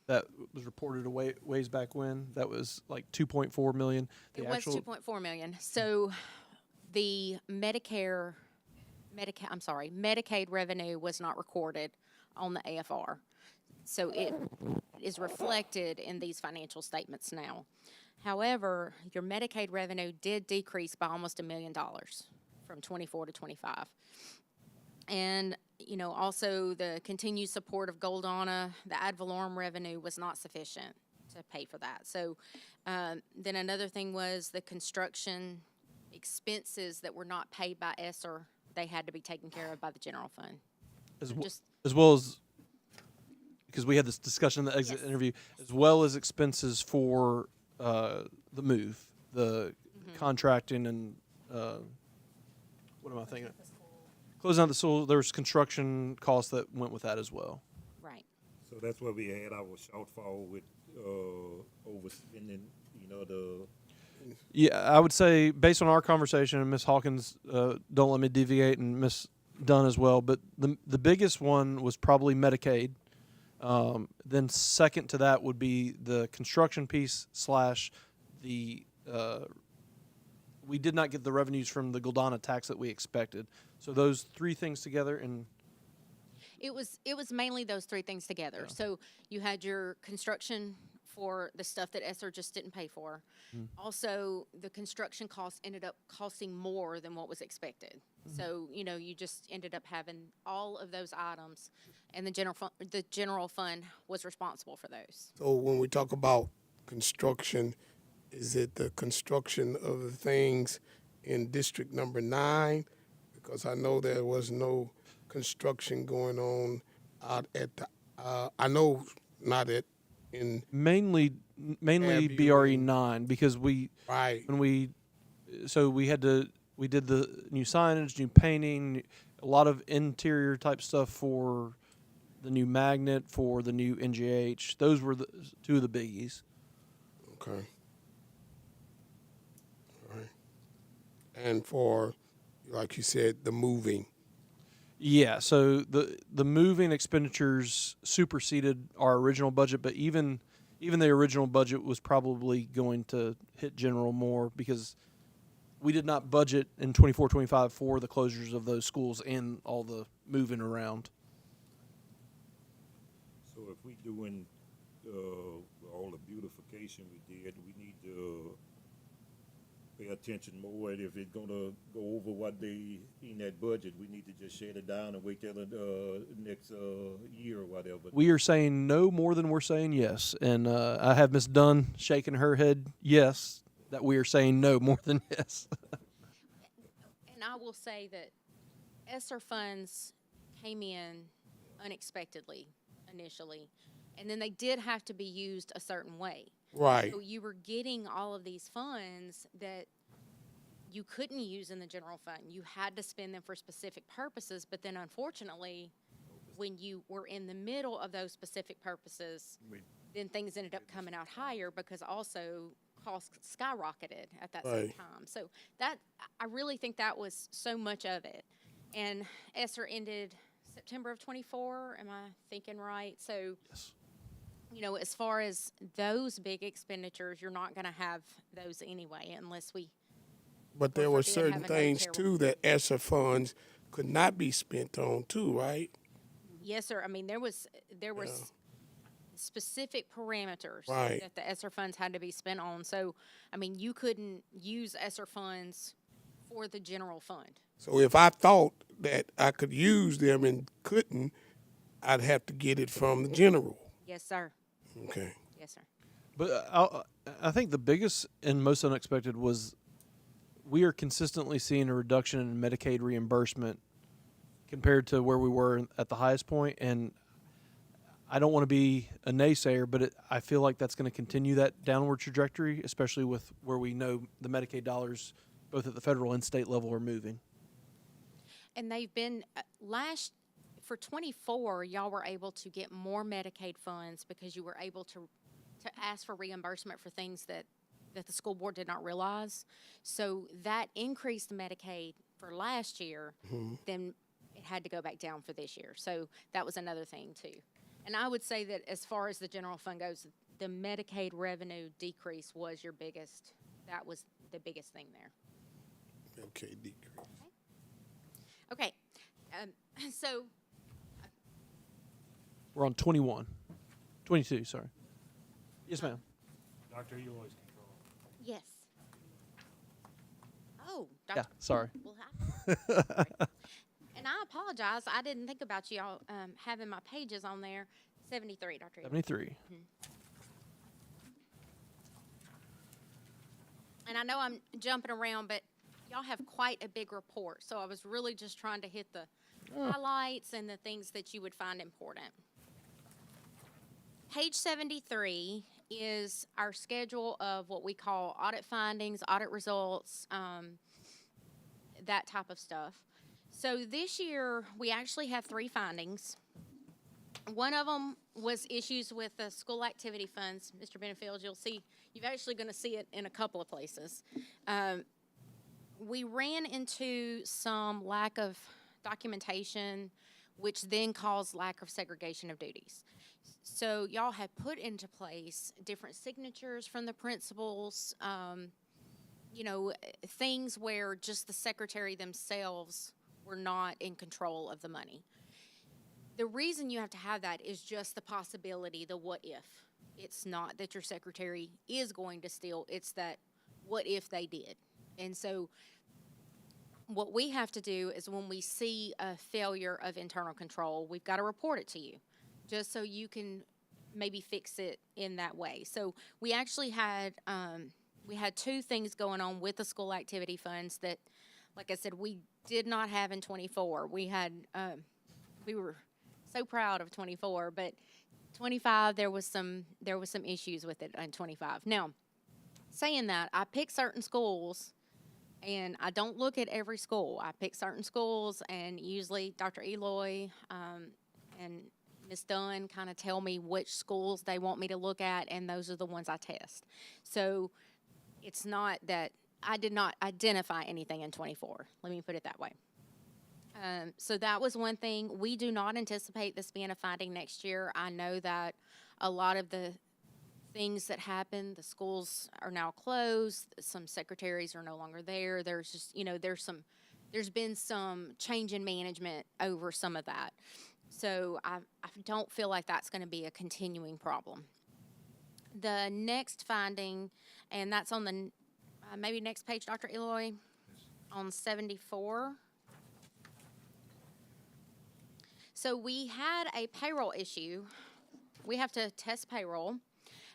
that was reported a ways back when, that was like 2.4 million. It was 2.4 million. So the Medicaid revenue was not recorded on the AFR. So it is reflected in these financial statements now. However, your Medicaid revenue did decrease by almost $1 million from 24 to 25. And, you know, also the continued support of Goldana, the ad valorem revenue was not sufficient to pay for that. So, then another thing was the construction expenses that were not paid by ESSER, they had to be taken care of by the general fund. As, So w- just, as well as, because we had this discussion in the exit Yes. interview, as well as expenses for the move, the contracting and, what am I thinking? Closing out the school, there was construction costs that went with that as well. right. So that's where we had our shortfall with, overspending, the. Yeah, I would say based on our conversation, and Ms. Hawkins, don't let me deviate, and Ms. Dunn as well, but the biggest one was probably Medicaid. Then second to that would be the construction piece / the we did not get the revenues from the Guldana tax that we expected. So those three things together, and It was mainly those three things together. Yeah. So you had your construction for the stuff that ESSER just didn't pay for. Also, the construction costs ended up costing more than what was expected. So, you just ended up having all of those items, and the general fund was responsible for those. So when we talk about construction, is it the construction of the things in District Number 9? Because I know there was no construction going on out at the, I know not in, mainly Avenue BRE and- 9, because we right, we did the new signage, new painting, a lot of interior type stuff for the new magnet, for the new NGH. Those were the two of the biggies. okay. All right. And for, like you said, the moving. Yeah, so the moving expenditures superseded our original budget, but even the original budget was probably going to hit general more because we did not budget in 24-25 for the closures of those schools and all the moving around. So if we doing, all the beautification we did, we need to pay attention more. And if it's gonna go over what they in that budget, we need to just shut it down and wait till the, next, year or whatever. We are saying no more than we're saying yes, and I have Ms. Dunn shaking her head yes that we are saying no more than yes. And I will say that ESSER funds came in unexpectedly initially, and then they did have to be used a certain way. Right. So you were getting all of these funds that you couldn't use in the general fund. You had to spend them for specific purposes, but then unfortunately, when you were in the middle of those specific purposes, then things ended up coming out higher because also costs skyrocketed at that same Right. time. So that, I really think that was so much of it. And ESSER ended September of 24, am I thinking right? So, Yes. as far as those big expenditures, you're not gonna have those anyway unless we, But there Or were forbid certain having no things terrible- too that ESSER funds could not be spent on too, right? yes, sir. I mean, there was specific parameters Right. that the ESSER funds had to be spent on. So, I mean, you couldn't use ESSER funds for the general fund. So if I thought that I could use them and couldn't, I'd have to get it from the general. Yes, sir. Okay. Yes, sir. But I think the biggest and most unexpected was we are consistently seeing a reduction in Medicaid reimbursement compared to where we were at the highest point. And I don't want to be a naysayer, but I feel like that's going to continue that downward trajectory, especially with where we know the Medicaid dollars, both at the federal and state level, are moving. And they've been, for 24, y'all were able to get more Medicaid funds because you were able to ask for reimbursement for things that the school board did not realize. So that increased Medicaid for last year, then it had to go back down for this year. So that was another thing too. And I would say that as far as the general fund goes, the Medicaid revenue decrease was that was the biggest thing there. Okay, decrease. Okay, so We're on 22, sorry. Yes, ma'am. Doctor, you always control. yes. Oh, Yeah, Dr. sorry. Well, sorry. And I apologize. I didn't think about y'all having my pages on there. 73, Dr. Eva. 73. And I know I'm jumping around, but y'all have quite a big report, so I was really just trying to hit the highlights and the things that you would find important. Page 73 is our schedule of what we call audit findings, audit results, that type of stuff. So this year, we actually have 3 findings. One of them was issues with the school activity funds. Mr. Benefield, you're actually going to see it in a couple of places. We ran into some lack of documentation, which then caused lack of segregation of duties. So y'all have put into place different signatures from the principals, things where just the secretary themselves were not in control of the money. The reason you have to have that is just the possibility, the what if. It's not that your secretary is going to steal, it's that what if they did. And so what we have to do is when we see a failure of internal control, we've got to report it to you, just so you can maybe fix it in that way. So we actually had, we had 2 things going on with the school activity funds that, like I said, we did not have in 24. We had, we were so proud of 24, but 25, there was some issues with it in 25. Now, saying that, I pick certain schools, and I don't look at every school. I pick certain schools, and usually Dr. Eloy and Ms. Dunn kind of tell me which schools they want me to look at, and those are the ones I test. So it's not that I did not identify anything in 24. Let me put it that way. So that was one thing. We do not anticipate this being a finding next year. I know that a lot of the things that happen, the schools are now closed, some secretaries are no longer there. There's just, there's been some change in management over some of that. So I don't feel like that's going to be a continuing problem. The next finding, and that's on the maybe next page, Dr. Eloy, on 74. So we had a payroll issue. We have to test payroll.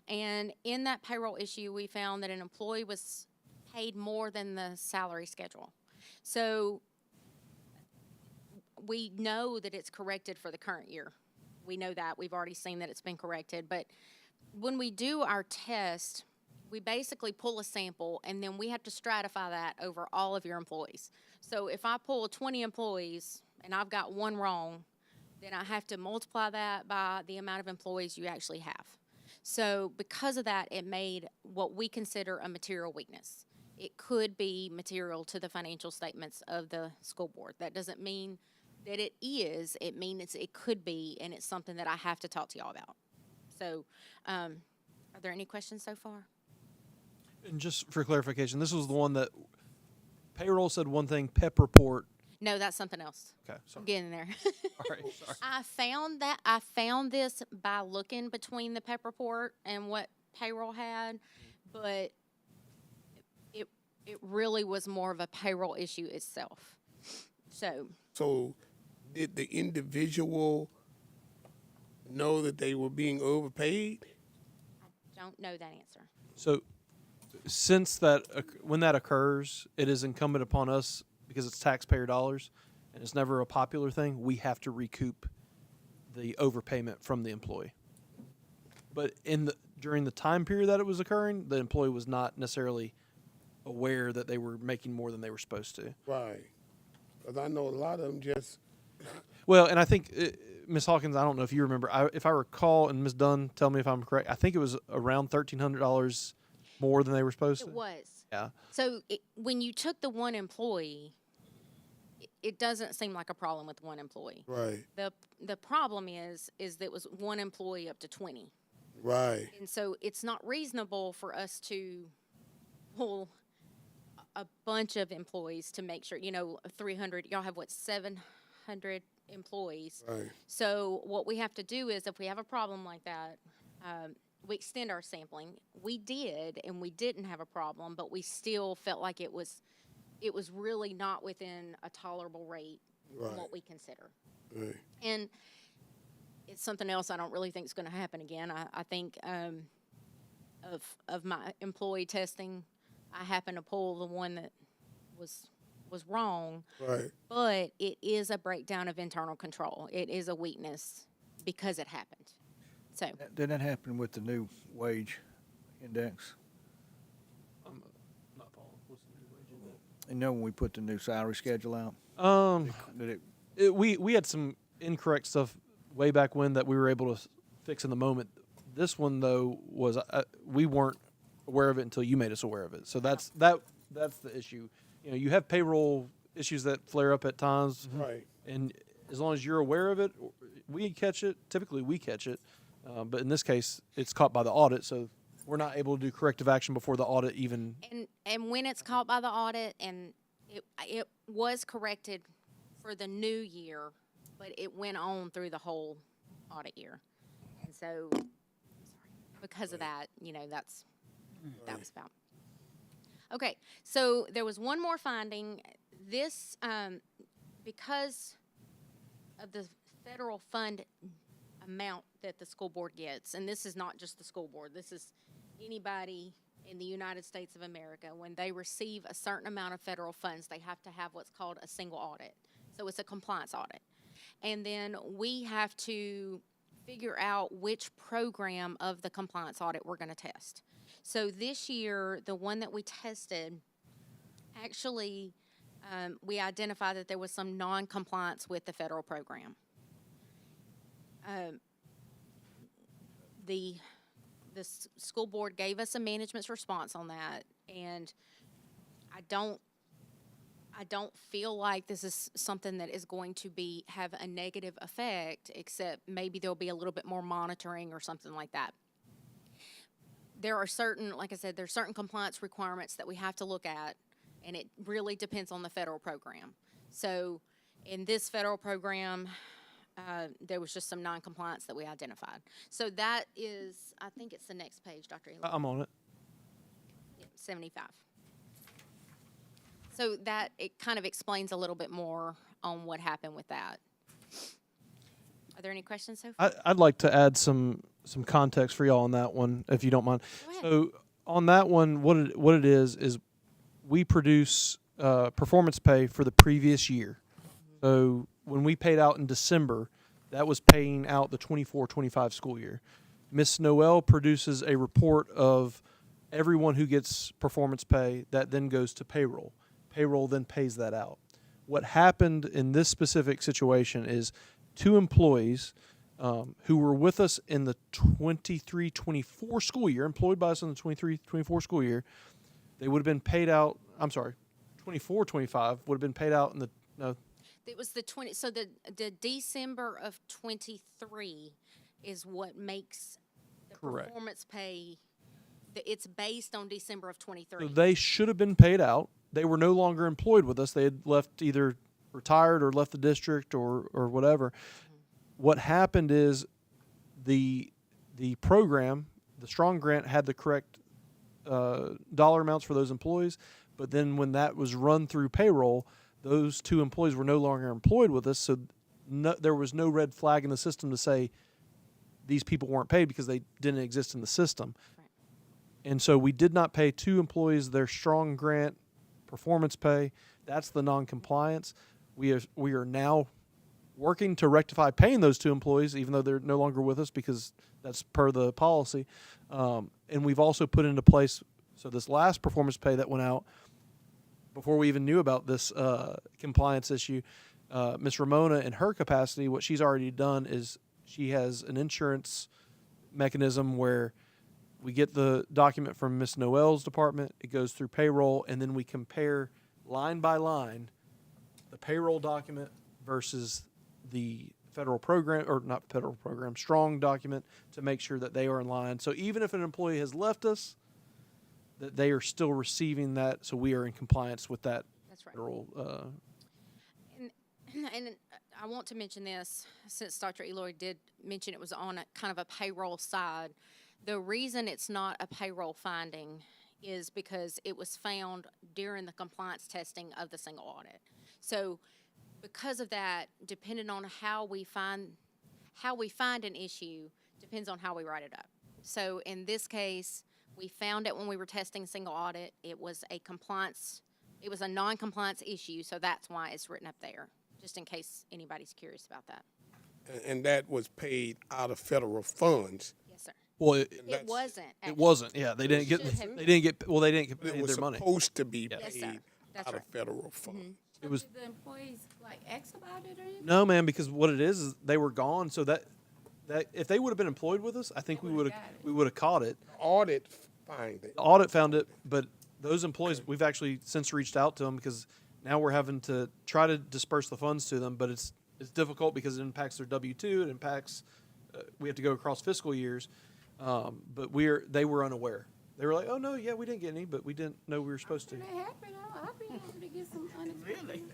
And in that payroll issue, we found that an employee was paid more than the salary schedule. So we know that it's corrected for the current year. We know that. We've already seen that it's been corrected. But when we do our test, we basically pull a sample, and then we have to stratify that over all of your employees. So if I pull 20 employees and I've got one wrong, then I have to multiply that by the amount of employees you actually have. So because of that, it made what we consider a material weakness. It could be material to the financial statements of the school board. That doesn't mean that it is. It means it could be, and it's something that I have to talk to y'all about. So are there any questions so far? And just for clarification, this was the one that payroll said one thing, PEP report. No, that's something else. Okay, sorry. I'm getting there. All right, sorry. I found this by looking between the PEP report and what payroll had, but it really was more of a payroll issue itself. So did the individual know that they were being overpaid? I don't know that answer. So since that, when that occurs, it is incumbent upon us, because it's taxpayer dollars and it's never a popular thing, we have to recoup the overpayment from the employee. But during the time period that it was occurring, the employee was not necessarily aware that they were making more than they were supposed to. Right. Because I know a lot of them just... Well, and I think, Ms. Hawkins, I don't know if you remember, if I recall, and Ms. Dunn, tell me if I'm correct, I think it was around $1,300 more than they were supposed to. It was. Yeah. So when you took the one employee, it doesn't seem like a problem with one employee. Right. The problem is that it was one employee up to 20. Right. And so it's not reasonable for us to pull a bunch of employees to make sure, 300, y'all have 700 employees. Right. So what we have to do is, if we have a problem like that, we extend our sampling. We did, and we didn't have a problem, but we still felt like it was really not within a tolerable rate from what we consider. Right. And it's something else I don't really think is going to happen again. I think of my employee testing, I happened to pull the one that was wrong. Right. But it is a breakdown of internal control. It is a weakness because it happened. So Did that happen with the new wage index? Not following. What's the new wage index? You know, when we put the new salary schedule out, did We had some incorrect stuff way back when that we were able to fix in the moment. This one though was we weren't aware of it until you made us aware of it. So that's the issue. You know, you have payroll issues that flare up at times, Right. and as long as you're aware of it, we catch it. Typically, we catch it, but in this case, it's caught by the audit, so we're not able to do corrective action before the audit even. and when it's caught by the audit, and it was corrected for the new year, but it went on through the whole audit year, and so because of that, you know, that was about. Okay, so there was one more finding. This, because of the federal fund amount that the school board gets, and this is not just the school board, this is anybody in the United States of America. When they receive a certain amount of federal funds, they have to have what's called a single audit. So it's a compliance audit. And then we have to figure out which program of the compliance audit we're going to test. So this year, the one that we tested, actually, we identified that there was some non-compliance with the federal program. The school board gave us a management's response on that, and I don't feel like this is something that is going to have a negative effect, except maybe there'll be a little bit more monitoring or something like that. There are certain, like I said, there's certain compliance requirements that we have to look at, and it really depends on the federal program. So in this federal program, there was just some non-compliance that we identified. So that is, I think it's the next page, Dr. Eloy. I'm on it. Yeah, 75. So that, it kind of explains a little bit more on what happened with that. Are there any questions so far? I'd like to add some context for y'all on that one, if you don't mind. Go ahead. So on that one, what it is we produce performance pay for the previous year. So when we paid out in December, that was paying out the 24-25 school year. Miss Noel produces a report of everyone who gets performance pay that then goes to payroll. Payroll then pays that out. What happened in this specific situation is 2 employees who were with us in the 23-24 school year, employed by us in the 23-24 school year, they would have been paid out, 24-25 would have been paid out in the, no. It was the the December of 23 is what makes the Correct. Performance pay, it's based on December of 23. So they should have been paid out. They were no longer employed with us. They had left, either retired or left the district or whatever. Mm-hmm. What happened is the program, the Strong Grant, had the correct dollar amounts for those employees, but then when that was run through payroll, those 2 employees were no longer employed with us, so there was no red flag in the system to say these people weren't paid because they didn't exist in the system. Right. And so we did not pay 2 employees their Strong Grant performance pay. That's the non-compliance. We are now working to rectify paying those 2 employees, even though they're no longer with us, because that's per the policy. And we've also put into place, so this last performance pay that went out, before we even knew about this compliance issue, Ms. Ramona, in her capacity, what she's already done is she has an insurance mechanism where we get the document from Ms. Noel's department, it goes through payroll, and then we compare line by line the payroll document versus the federal program, or not federal program, Strong document, to make sure that they are in line. So even if an employee has left us, that they are still receiving that, so we are in compliance with that. That's right. Federal. And I want to mention this, since Dr. Eloy did mention it was on a kind of a payroll side. The reason it's not a payroll finding is because it was found during the compliance testing of the single audit. So because of that, depending on how we find an issue, depends on how we write it up. So in this case, We found it when we were testing single audit. It was a non-compliance issue, so that's why it's written up there, just in case anybody's curious about that. And that was paid out of federal funds. Yes, sir. Well, It wasn't. it actually. wasn't. Yeah, they didn't get. should have They didn't get. Well, they didn't get But it paid was their money. supposed to be Yes, sir. paid That's out right. of federal funds. It was Did the employees like ask about it or anything? no, man, because what it is they were gone. So that if they would have been employed with us, I think we would have caught it. Audit find it. The audit found it, but those employees, we've actually since reached out to them because now we're having to try to disperse the funds to them, but it's difficult because it impacts their W-2. It impacts. We have to go across fiscal years, but they were unaware. They were like, "Oh no, yeah, we didn't get any, but we didn't know we were supposed to." When that happened, I'll be able to get some unexpected.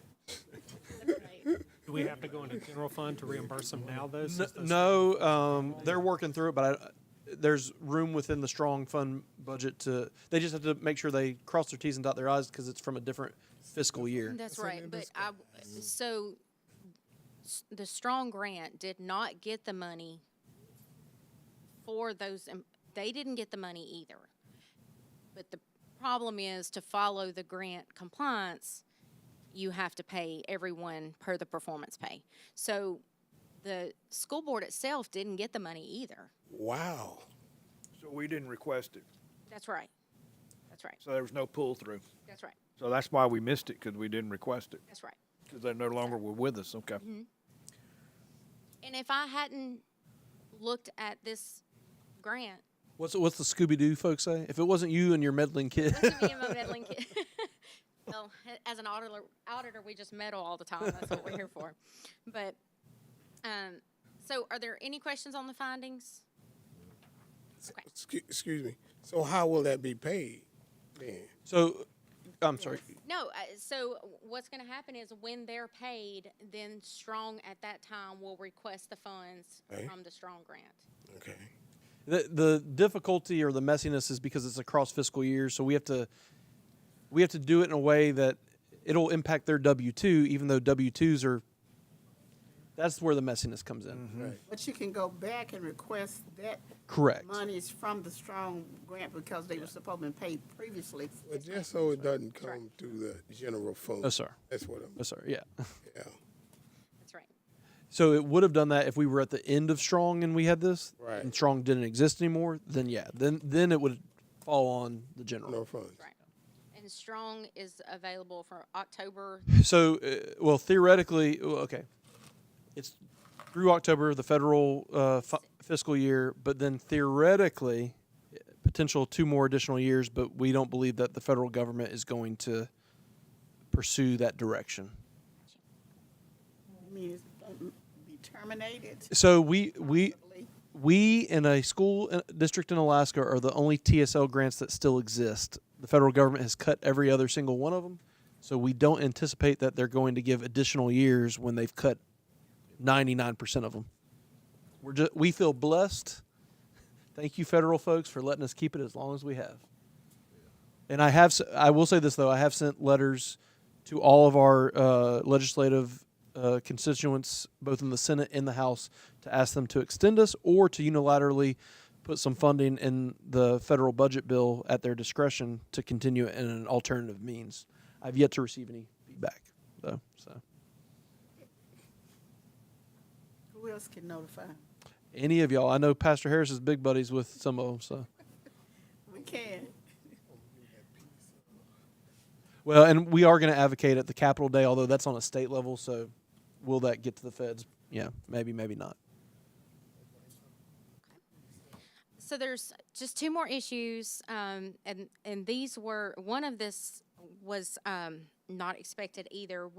Do we have to go into general fund to reimburse them now, though? since those- No, they're working through it, but there's room within the strong fund budget to. They just have to make sure they cross their T's and dot their I's because it's from a different fiscal year. That's right, but the strong grant did not get the money for those. They didn't get the money either. But the problem is to follow the grant compliance, you have to pay everyone per the performance pay. So the school board itself didn't get the money either. Wow. So we didn't request it. That's right. That's right. So there was no pull-through. That's right. So that's why we missed it, because we didn't request it. That's right. Because they no longer were with us, okay. And if I hadn't looked at this grant, What's the Scooby-Doo folks say? If it wasn't you and your meddling kid. wasn't me and my meddling kid. Well, as an auditor, we just meddle all the time. That's what we're here for. But, so are there any questions on the findings? Okay. Excuse me. So how will that be paid then? So, I'm sorry. No, so what's going to happen is when they're paid, then Strong at that time will request the funds Okay. from the Strong grant. Okay. The difficulty or the messiness is because it's across fiscal years, so we have to do it in a way that it'll impact their W-2, even though W-2s are. That's where the messiness comes in. Right. But you can go back and request that Correct. monies from the strong grant because they were supposed to be paid previously. But just so it doesn't come through the general fund. No, sir. That's what I'm. No, sir. Yeah. Yeah. That's right. So it would have done that if we were at the end of Strong and we had this, Right. and Strong didn't exist anymore. Then yeah, then it would fall on the general. No funds. Right. And Strong is available for October. So, well, theoretically, okay, it's through October, the federal fiscal year, but then theoretically, potential 2 more additional years, but we don't believe that the federal government is going to pursue that direction. I mean, it's going to be terminated. So we possibly. in a school district in Alaska are the only TSL grants that still exist. The federal government has cut every other single one of them, so we don't anticipate that they're going to give additional years when they've cut 99% of them. We feel blessed. Thank you, federal folks, for letting us keep it as long as we have. And I will say this though, I have sent letters to all of our legislative constituents, both in the Senate and the House, to ask them to extend us or to unilaterally put some funding in the federal budget bill at their discretion to continue it in an alternative means. I've yet to receive any feedback, though. So Who else can notify? any of y'all, I know Pastor Harris is big buddies with some of them. So We can. well, and we are going to advocate at the Capitol Day, although that's on a state level. So will that get to the feds? Yeah, maybe, maybe not. So there's just 2 more issues, and these were, one of this was not expected either.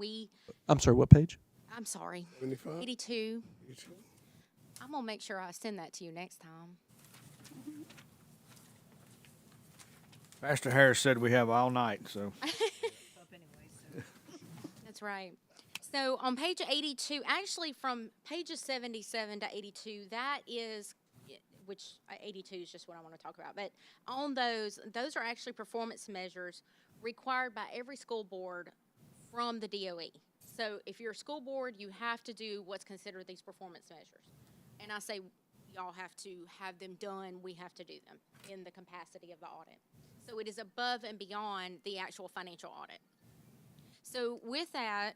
I'm sorry, what page? I'm sorry, 75? 82. I'm gonna make sure I send that to you next time. Pastor Harris said we have all night, so. That's right. So on page 82, actually from pages 77 to 82, that is, which 82 is just what I want to talk about. But on those are actually performance measures required by every school board from the DOE. So if you're a school board, you have to do what's considered these performance measures. And I say y'all have to have them done, we have to do them in the capacity of the audit. So it is above and beyond the actual financial audit. So with that,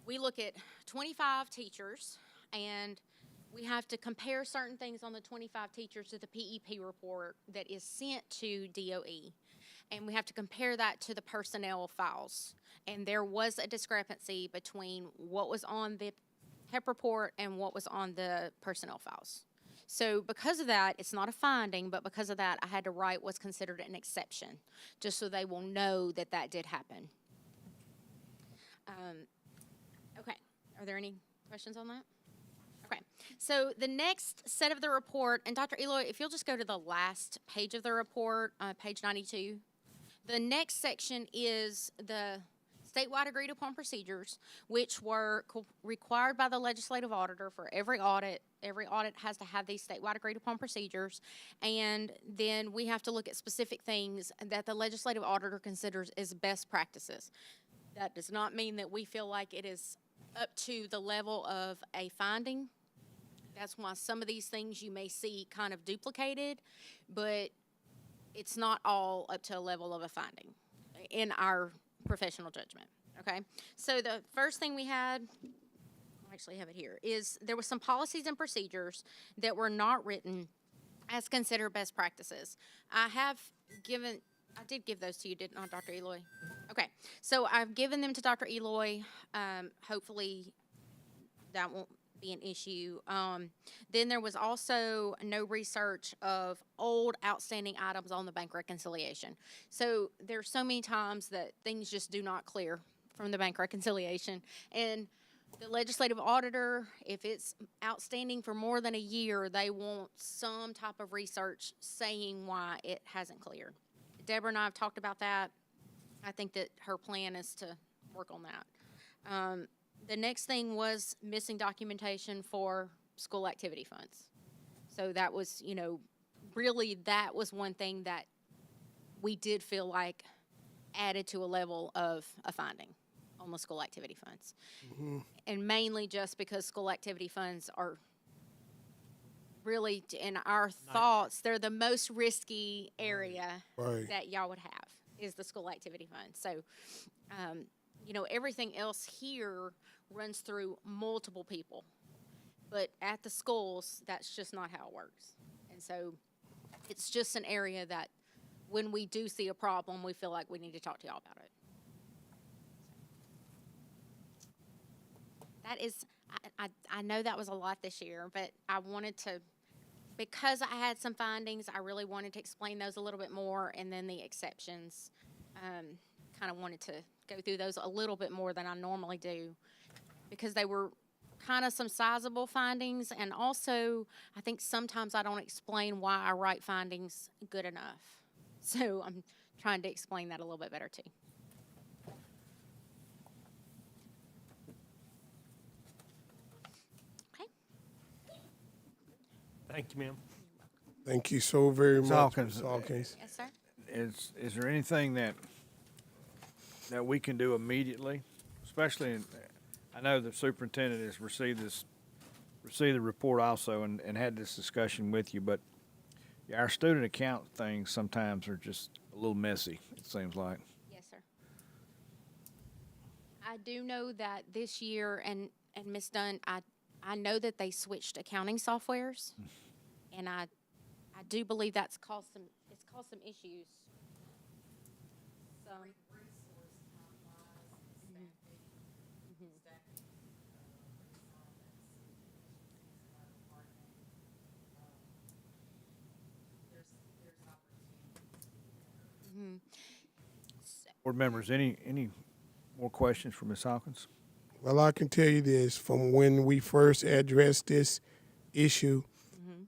we look at 25 teachers, and we have to compare certain things on the 25 teachers to the PEP report that is sent to DOE. And we have to compare that to the personnel files. And there was a discrepancy between what was on the PEP report and what was on the personnel files. So because of that, it's not a finding, but because of that, I had to write what's considered an exception, just so they will know that that did happen. Okay, are there any questions on that? Okay, so the next set of the report, and Dr. Eloy, if you'll just go to the last page of the report, page 92. The next section is the statewide agreed upon procedures, which were required by the legislative auditor for every audit. Every audit has to have these statewide agreed upon procedures. And then we have to look at specific things that the legislative auditor considers as best practices. That does not mean that we feel like it is up to the level of a finding. That's why some of these things you may see kind of duplicated, but it's not all up to a level of a finding in our professional judgment, okay? So the first thing we had, I actually have it here, is there was some policies and procedures that were not written as considered best practices. I did give those to you, didn't I, Dr. Eloy? Okay, so I've given them to Dr. Eloy. Hopefully that won't be an issue. Then there was also no research of old outstanding items on the bank reconciliation. So there's so many times that things just do not clear from the bank reconciliation. And the legislative auditor, if it's outstanding for more than a year, they want some type of research saying why it hasn't cleared. Deborah and I have talked about that. I think that her plan is to work on that. The next thing was missing documentation for school activity funds. So that was, really that was one thing that we did feel like added to a level of a finding on the school activity funds. Mm-hmm. And mainly just because school activity funds are really, in our thoughts, they're the most risky area that y'all would have is the school activity fund. So, everything else here runs through multiple people. But at the schools, that's just not how it works. And so it's just an area that when we do see a problem, we feel like we need to talk to y'all about it. That is, I know that was a lot this year, but I wanted to, because I had some findings, I really wanted to explain those a little bit more, and then the exceptions, kind of wanted to go through those a little bit more than I normally do, because they were kind of some sizable findings, and also I think sometimes I don't explain why I write findings good enough. So I'm trying to explain that a little bit better too. Okay. Thank you, ma'am. Thank you so very much, Hawkins. Ms. Hawkins. Yes, sir. Is there anything that we can do immediately, especially I know the superintendent has received the report also and had this discussion with you, but our student account things sometimes are just a little messy, it seems like. Yes, sir. I do know that this year, and Ms. Dunn, I know that they switched accounting softwares, and I do believe it's caused some issues. So. Board members, any more questions for Ms. Hawkins? Well, I can tell you this, from when we first addressed this issue,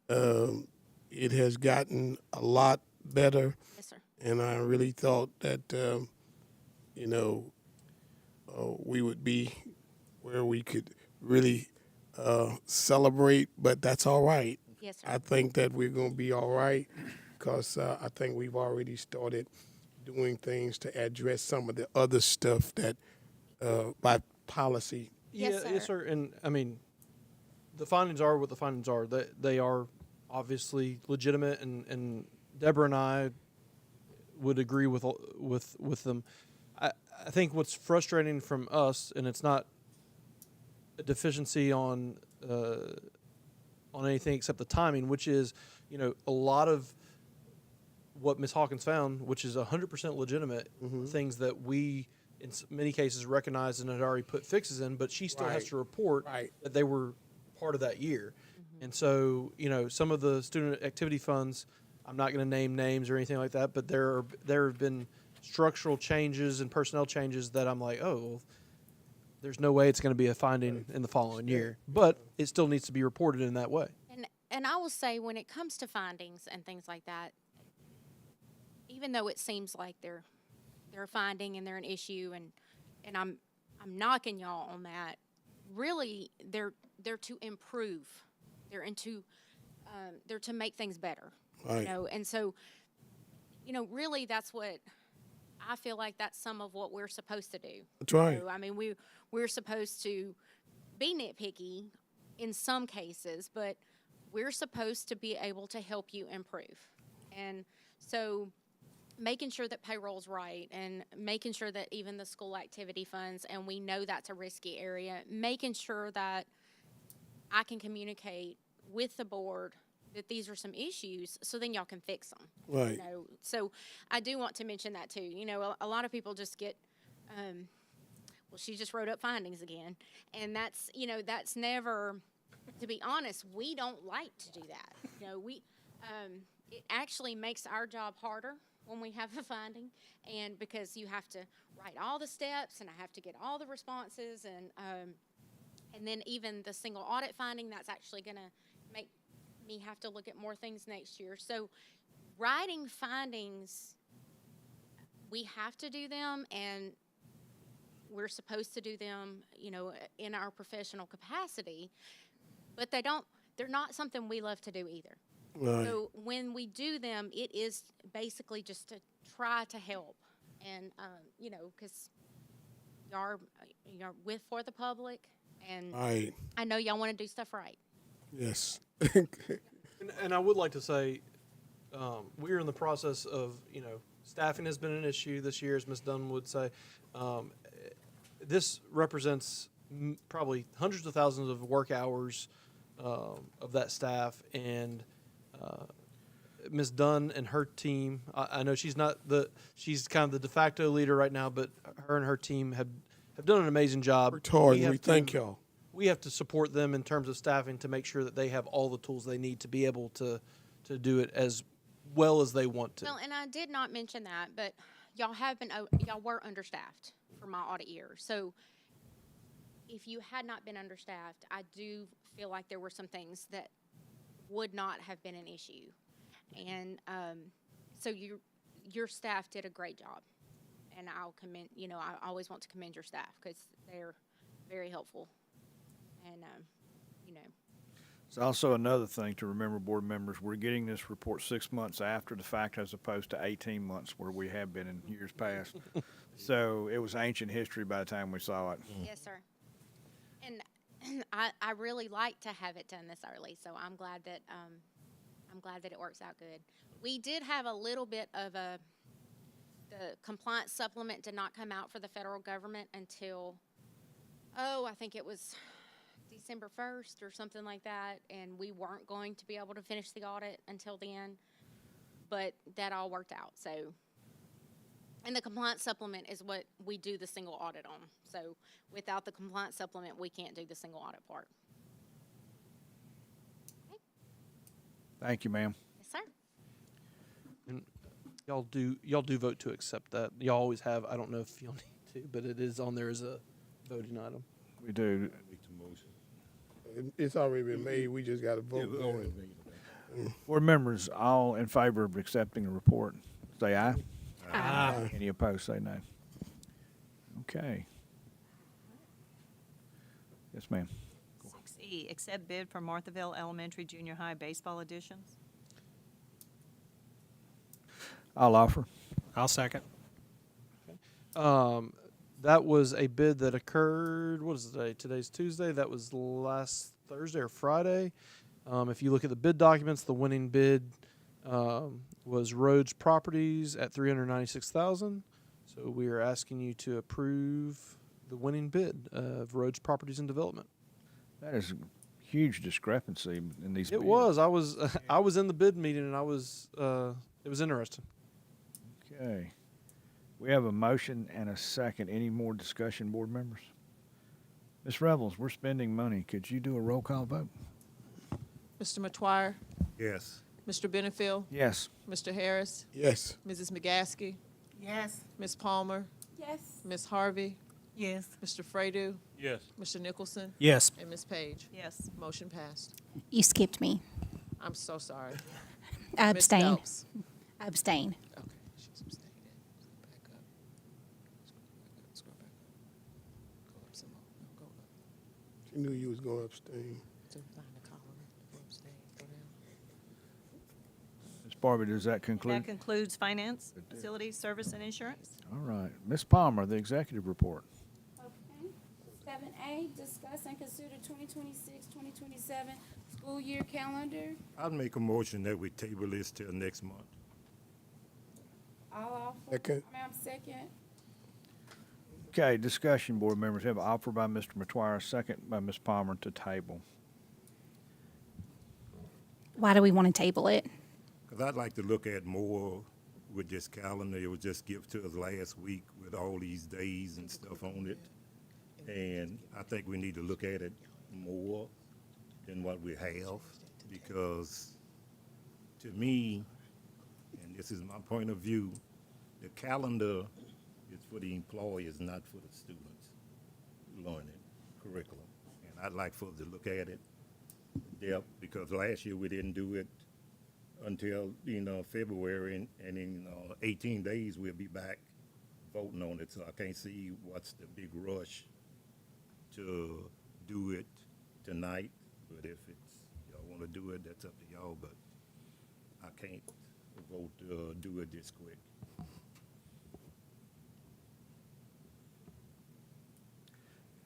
it has gotten a lot better. Yes, sir. And I really thought that, we would be where we could really celebrate, but that's all right. Yes, sir. I think that we're going to be all right because I think we've already started doing things to address some of the other stuff that by policy. Yes, Yeah, sir. yes, sir. And I mean, the findings are what the findings are. They are obviously legitimate, and Deborah and I would agree with them. I think what's frustrating from us, and it's not a deficiency on anything except the timing, which is, a lot of what Ms. Hawkins found, which is 100% legitimate, things that we, in many cases, recognized and had already put fixes in, but she still has to report that they were part of that year. And so, some of the student activity funds, I'm not going to name names or anything like that, but there have been structural changes and personnel changes that I'm like, oh, well, there's no way it's going to be a finding in the following year. But it still needs to be reported in that way. And I will say, when it comes to findings and things like that, even though it seems like they're a finding and they're an issue, and I'm knocking y'all on that, really they're to improve. They're to make things better. Right. And so, really that's what I feel like that's some of what we're supposed to do. That's right. I mean, we're supposed to be nitpicky in some cases, but we're supposed to be able to help you improve. And so making sure that payroll's right, and making sure that even the school activity funds, and we know that's a risky area, making sure that I can communicate with the board that these are some issues, so then y'all can fix them. Right. So I do want to mention that too. A lot of people just get, well, she just wrote up findings again, and that's never, to be honest, we don't like to do that. It actually makes our job harder when we have a finding, and because you have to write all the steps, and I have to get all the responses, and then even the single audit finding, that's actually going to make me have to look at more things next year. So writing findings, we have to do them, and we're supposed to do them, in our professional capacity, but they're not something we love to do either. Right. So when we do them, it is basically just to try to help, and because y'all are for the public, and Right. I know y'all want to do stuff right. Yes. And I would like to say, we're in the process of, staffing has been an issue this year, as Ms. Dunn would say. This represents probably hundreds of thousands of work hours of that staff, and Ms. Dunn and her team, I know she's kind of the de facto leader right now, but her and her team have done an amazing job. Worked hard, and we thank y'all. We have to support them in terms of staffing to make sure that they have all the tools they need to be able to do it as well as they want to. Well, and I did not mention that, but y'all were understaffed for my audit year. So if you had not been understaffed, I do feel like there were some things that would not have been an issue. And so your staff did a great job. And I'll commend, I always want to commend your staff because they're very helpful. And, It's also another thing to remember, board members, we're getting this report 6 months after the fact as opposed to 18 months where we have been in years past. So it was ancient history by the time we saw it. Yes, sir. And I really like to have it done this early, so I'm glad that it works out good. We did have a little bit of the compliance supplement did not come out for the federal government until, I think it was December 1st or something like that, and we weren't going to be able to finish the audit until then, but that all worked out. So, and the compliance supplement is what we do the single audit on. So without the compliance supplement, we can't do the single audit part. Okay. Thank you, ma'am. Yes, sir. And y'all do vote to accept that. Y'all always have. I don't know if you'll need to, but it is on there as a voting item. We do. It's already been made. We just got to vote. Board members, all in favor of accepting the report, say aye. Aye. Any opposed, say no. Okay. Yes, ma'am. 6E, accept bid for Marthaville Elementary Junior High baseball additions. I'll offer. I'll second. That was a bid that occurred, what is today? Today's Tuesday. That was last Thursday or Friday. If you look at the bid documents, the winning bid was Rhodes Properties at $396,000. So we are asking you to approve the winning bid of Rhodes Properties and Development. That is a huge discrepancy in these It bids. was. I was in the bid meeting, and it was interesting. Okay. We have a motion and a second. Any more discussion, board members? Ms. Revels, we're spending money. Could you do a roll call vote? Mr. Matoir, Yes. Mr. Benefiel, Yes. Mr. Harris, Yes. Mrs. McGaskey, Yes. Ms. Palmer, Yes. Ms. Harvey, Yes. Mr. Fredo, Yes. Mr. Nicholson, Yes. and Ms. Page. Yes. Motion passed. You skipped me. I'm so sorry. I Ms. abstain. Phelps. I abstain. Okay, she's abstaining. Back up. Scroll back up. Go up some more. No, go up. She knew you was going to abstain. To find the column. Go abstain. Go down. Ms. Barbie, does that That conclude? concludes finance, facilities, service, and insurance. All right. Ms. Palmer, the executive report. Okay. 7A, discuss and consider 2026-2027 school year calendar. I'd make a motion that we table this till next month. All offer. Second. Ma'am, second. Okay, discussion, board members. Have an offer by Mr. Matoir, a second by Ms. Palmer to table. Why do we want to table it? Because I'd like to look at more with this calendar. It was just given to us last week with all these days and stuff on it. And I think we need to look at it more than what we have, because to me, and this is my point of view, the calendar is for the employers, not for the students learning curriculum. And I'd like for us to look at it in depth, because last year we didn't do it until, February, and in 18 days we'll be back voting on it. So I can't see what's the big rush to do it tonight. But if y'all want to do it, that's up to y'all. But I can't vote to do it this quick.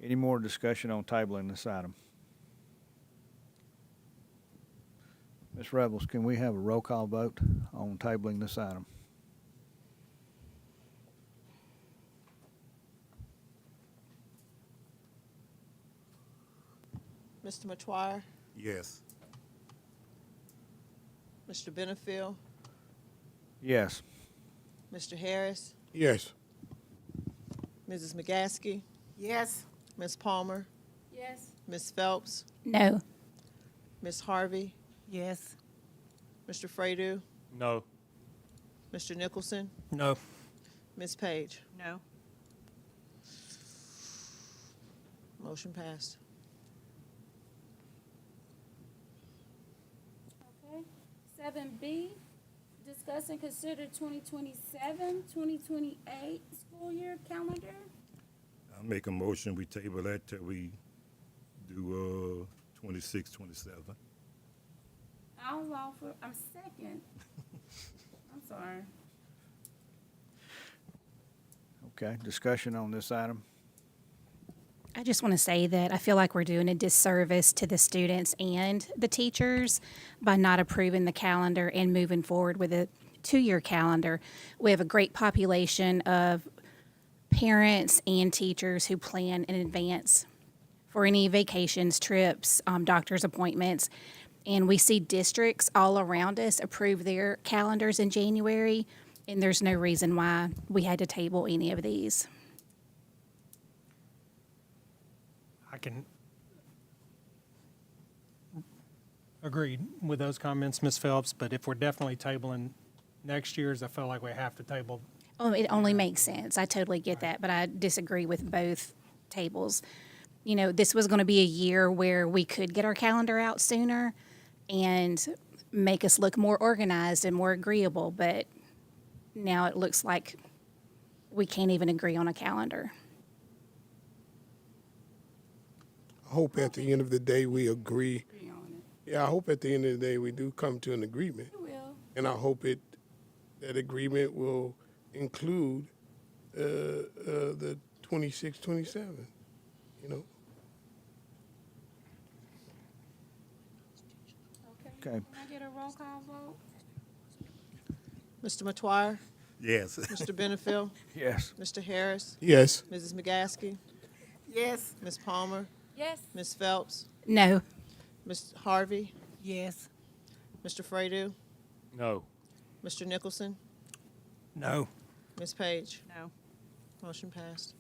Any more discussion on tabling this item? Ms. Revels, can we have a roll call vote on tabling this item? Mr. Matoir, Yes. Mr. Benefiel, Yes. Mr. Harris, Yes. Mrs. McGaskey, Yes. Ms. Palmer, Yes. Ms. Phelps, No. Ms. Harvey, Yes. Mr. Fredo, No. Mr. Nicholson, No. Ms. Page. No. Motion passed. Okay. 7B, discuss and consider 2027-2028 school year calendar. I'll make a motion, we table that till we do 26, 27. I'll offer, I'm second. I'm sorry. Okay, discussion on this item? I just want to say that I feel like we're doing a disservice to the students and the teachers by not approving the calendar and moving forward with a two-year calendar. We have a great population of parents and teachers who plan in advance for any vacations, trips, doctor's appointments. And we see districts all around us approve their calendars in January, and there's no reason why we had to table any of these. I can agree with those comments, Ms. Phelps, but if we're definitely tabling next year's, I feel like we have to table. Oh, it only makes sense. I totally get that, but I disagree with both tables. You know, this was going to be a year where we could get our calendar out sooner and make us look more organized and more agreeable, but now it looks like we can't even agree on a calendar. I hope at the end of the day we agree. Agree on it. Yeah, I hope at the end of the day we do come to an agreement. You will. And I hope that agreement will include the 26, 27, you know? Okay. Can I get a roll call vote? Mr. Matoir, Yes. Mr. Benefiel, Yes. Mr. Harris, Yes. Mrs. McGaskey, Yes. Ms. Palmer, Yes. Ms. Phelps, No. Ms. Harvey, Yes. Mr. Fredo, No. Mr. Nicholson, No. Ms. Page. No. Motion passed.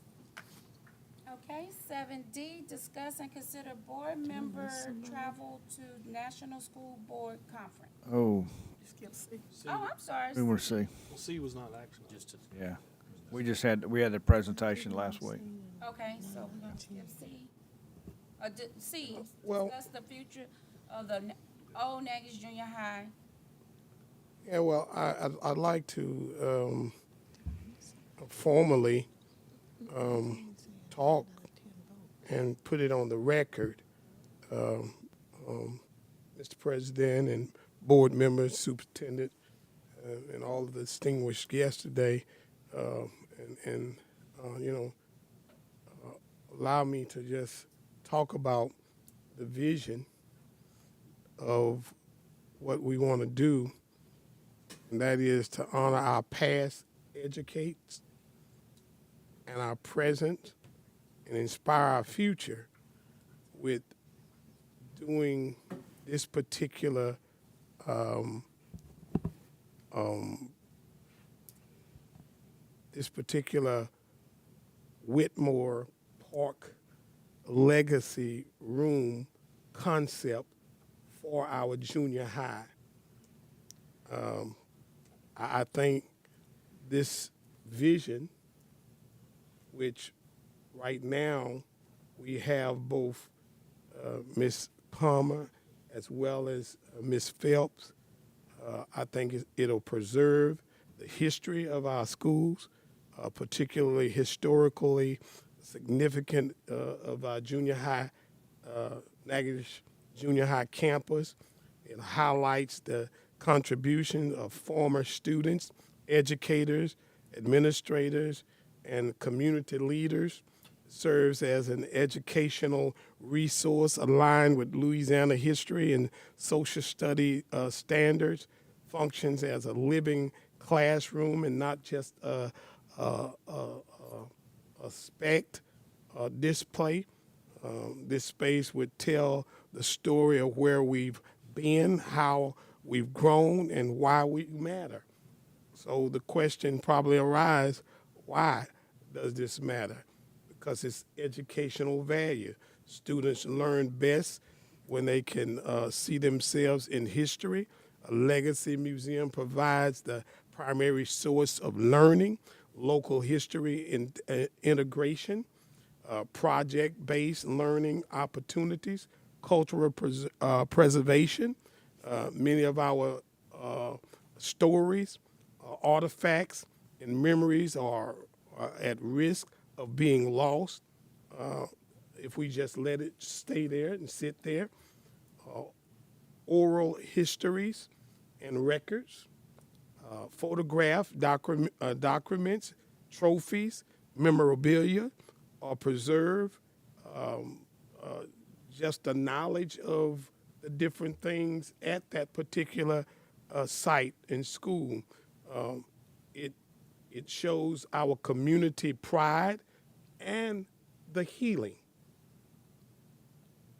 Okay, 7D, discuss and consider board member travel to National School Board Conference. Oh, Skip C. Oh, I'm sorry. we were see. Well, C was not action. Yeah. We had the presentation last week. Okay, so we're gonna skip C. C, Well- discuss the future of the old Natchez Junior High. Yeah, well, I'd like to formally talk and put it on the record, Mr. President and board members, superintendent, and all of the distinguished guests today, and allow me to just talk about the vision of what we want to do, and that is to honor our past educates and our present and inspire our future with doing this particular Whitmore Park Legacy Room concept for our junior high. I think this vision, which right now we have both Ms. Palmer as well as Ms. Phelps, I think it'll preserve the history of our schools, particularly historically significant of our junior high, Natchez Junior High campus. It highlights the contribution of former students, educators, administrators, and community leaders. Serves as an educational resource aligned with Louisiana history and social study standards, functions as a living classroom and not just a spec display. This space would tell the story of where we've been, how we've grown, and why we matter. So the question probably arises, why does this matter? Because it's educational value. Students learn best when they can see themselves in history. A legacy museum provides the primary source of learning, local history integration, project-based learning opportunities, cultural preservation. Many of our stories, artifacts, and memories are at risk of being lost if we just let it stay there and sit there. Oral histories and records, documents, trophies, memorabilia are preserved. Just the knowledge of the different things at that particular site in school. It shows our community pride and the healing,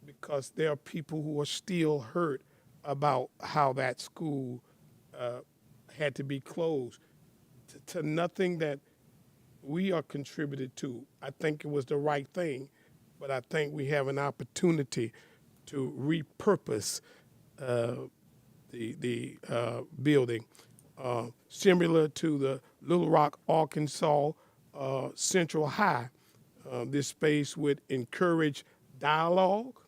because there are people who are still hurt about how that school had to be closed to nothing that we are contributed to. I think it was the right thing, but I think we have an opportunity to repurpose the building, similar to the Little Rock, Arkansas Central High. This space would encourage dialogue,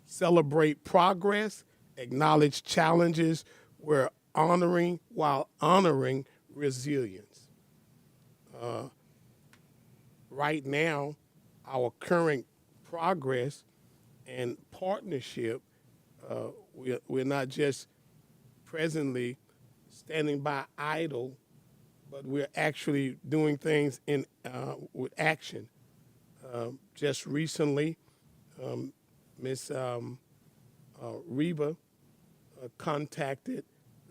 celebrate progress, acknowledge challenges, while honoring resilience. Right now, our current progress and partnership, we're not just presently standing by idle, but we're actually doing things with action. Just recently, Ms. Reba contacted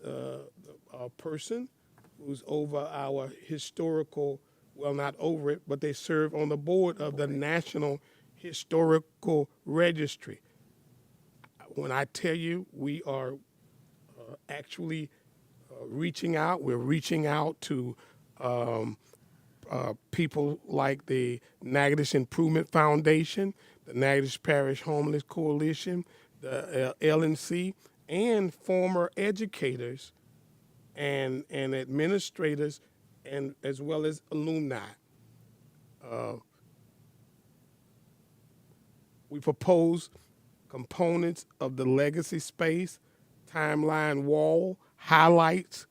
a person who's over our historical, well, not over it, but they serve on the board of the National Historical Registry. When I tell you we are actually reaching out, we're reaching out to people like the Natchitoches Improvement Foundation, the Natchitoches Parish Homeless Coalition, the LNC, and former educators and administrators, and as well as alumni. We propose components of the legacy space, timeline wall, highlights,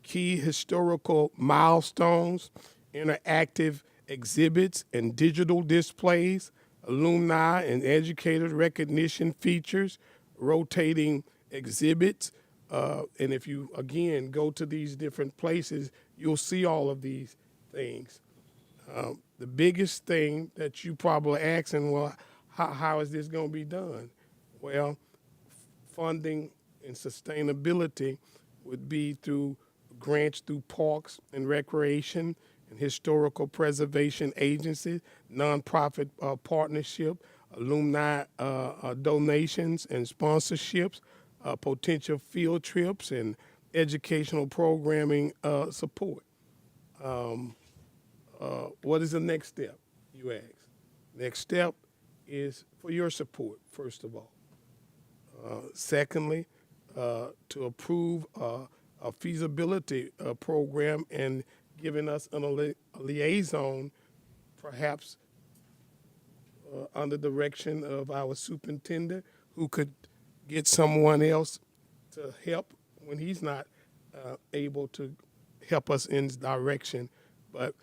key historical milestones, interactive exhibits and digital displays, alumni and educators recognition features, rotating exhibits. And if you, again, go to these different places, you'll see all of these things. The biggest thing that you probably asking, well, how is this going to be done? Well, funding and sustainability would be through grants through parks and recreation and historical preservation agencies, nonprofit partnership, alumni donations and sponsorships, potential field trips and educational programming support. What is the next step, you ask? Next step is for your support, first of all. Secondly, to approve a feasibility program and giving us a liaison, perhaps under direction of our superintendent, who could get someone else to help when he's not able to help us in direction. But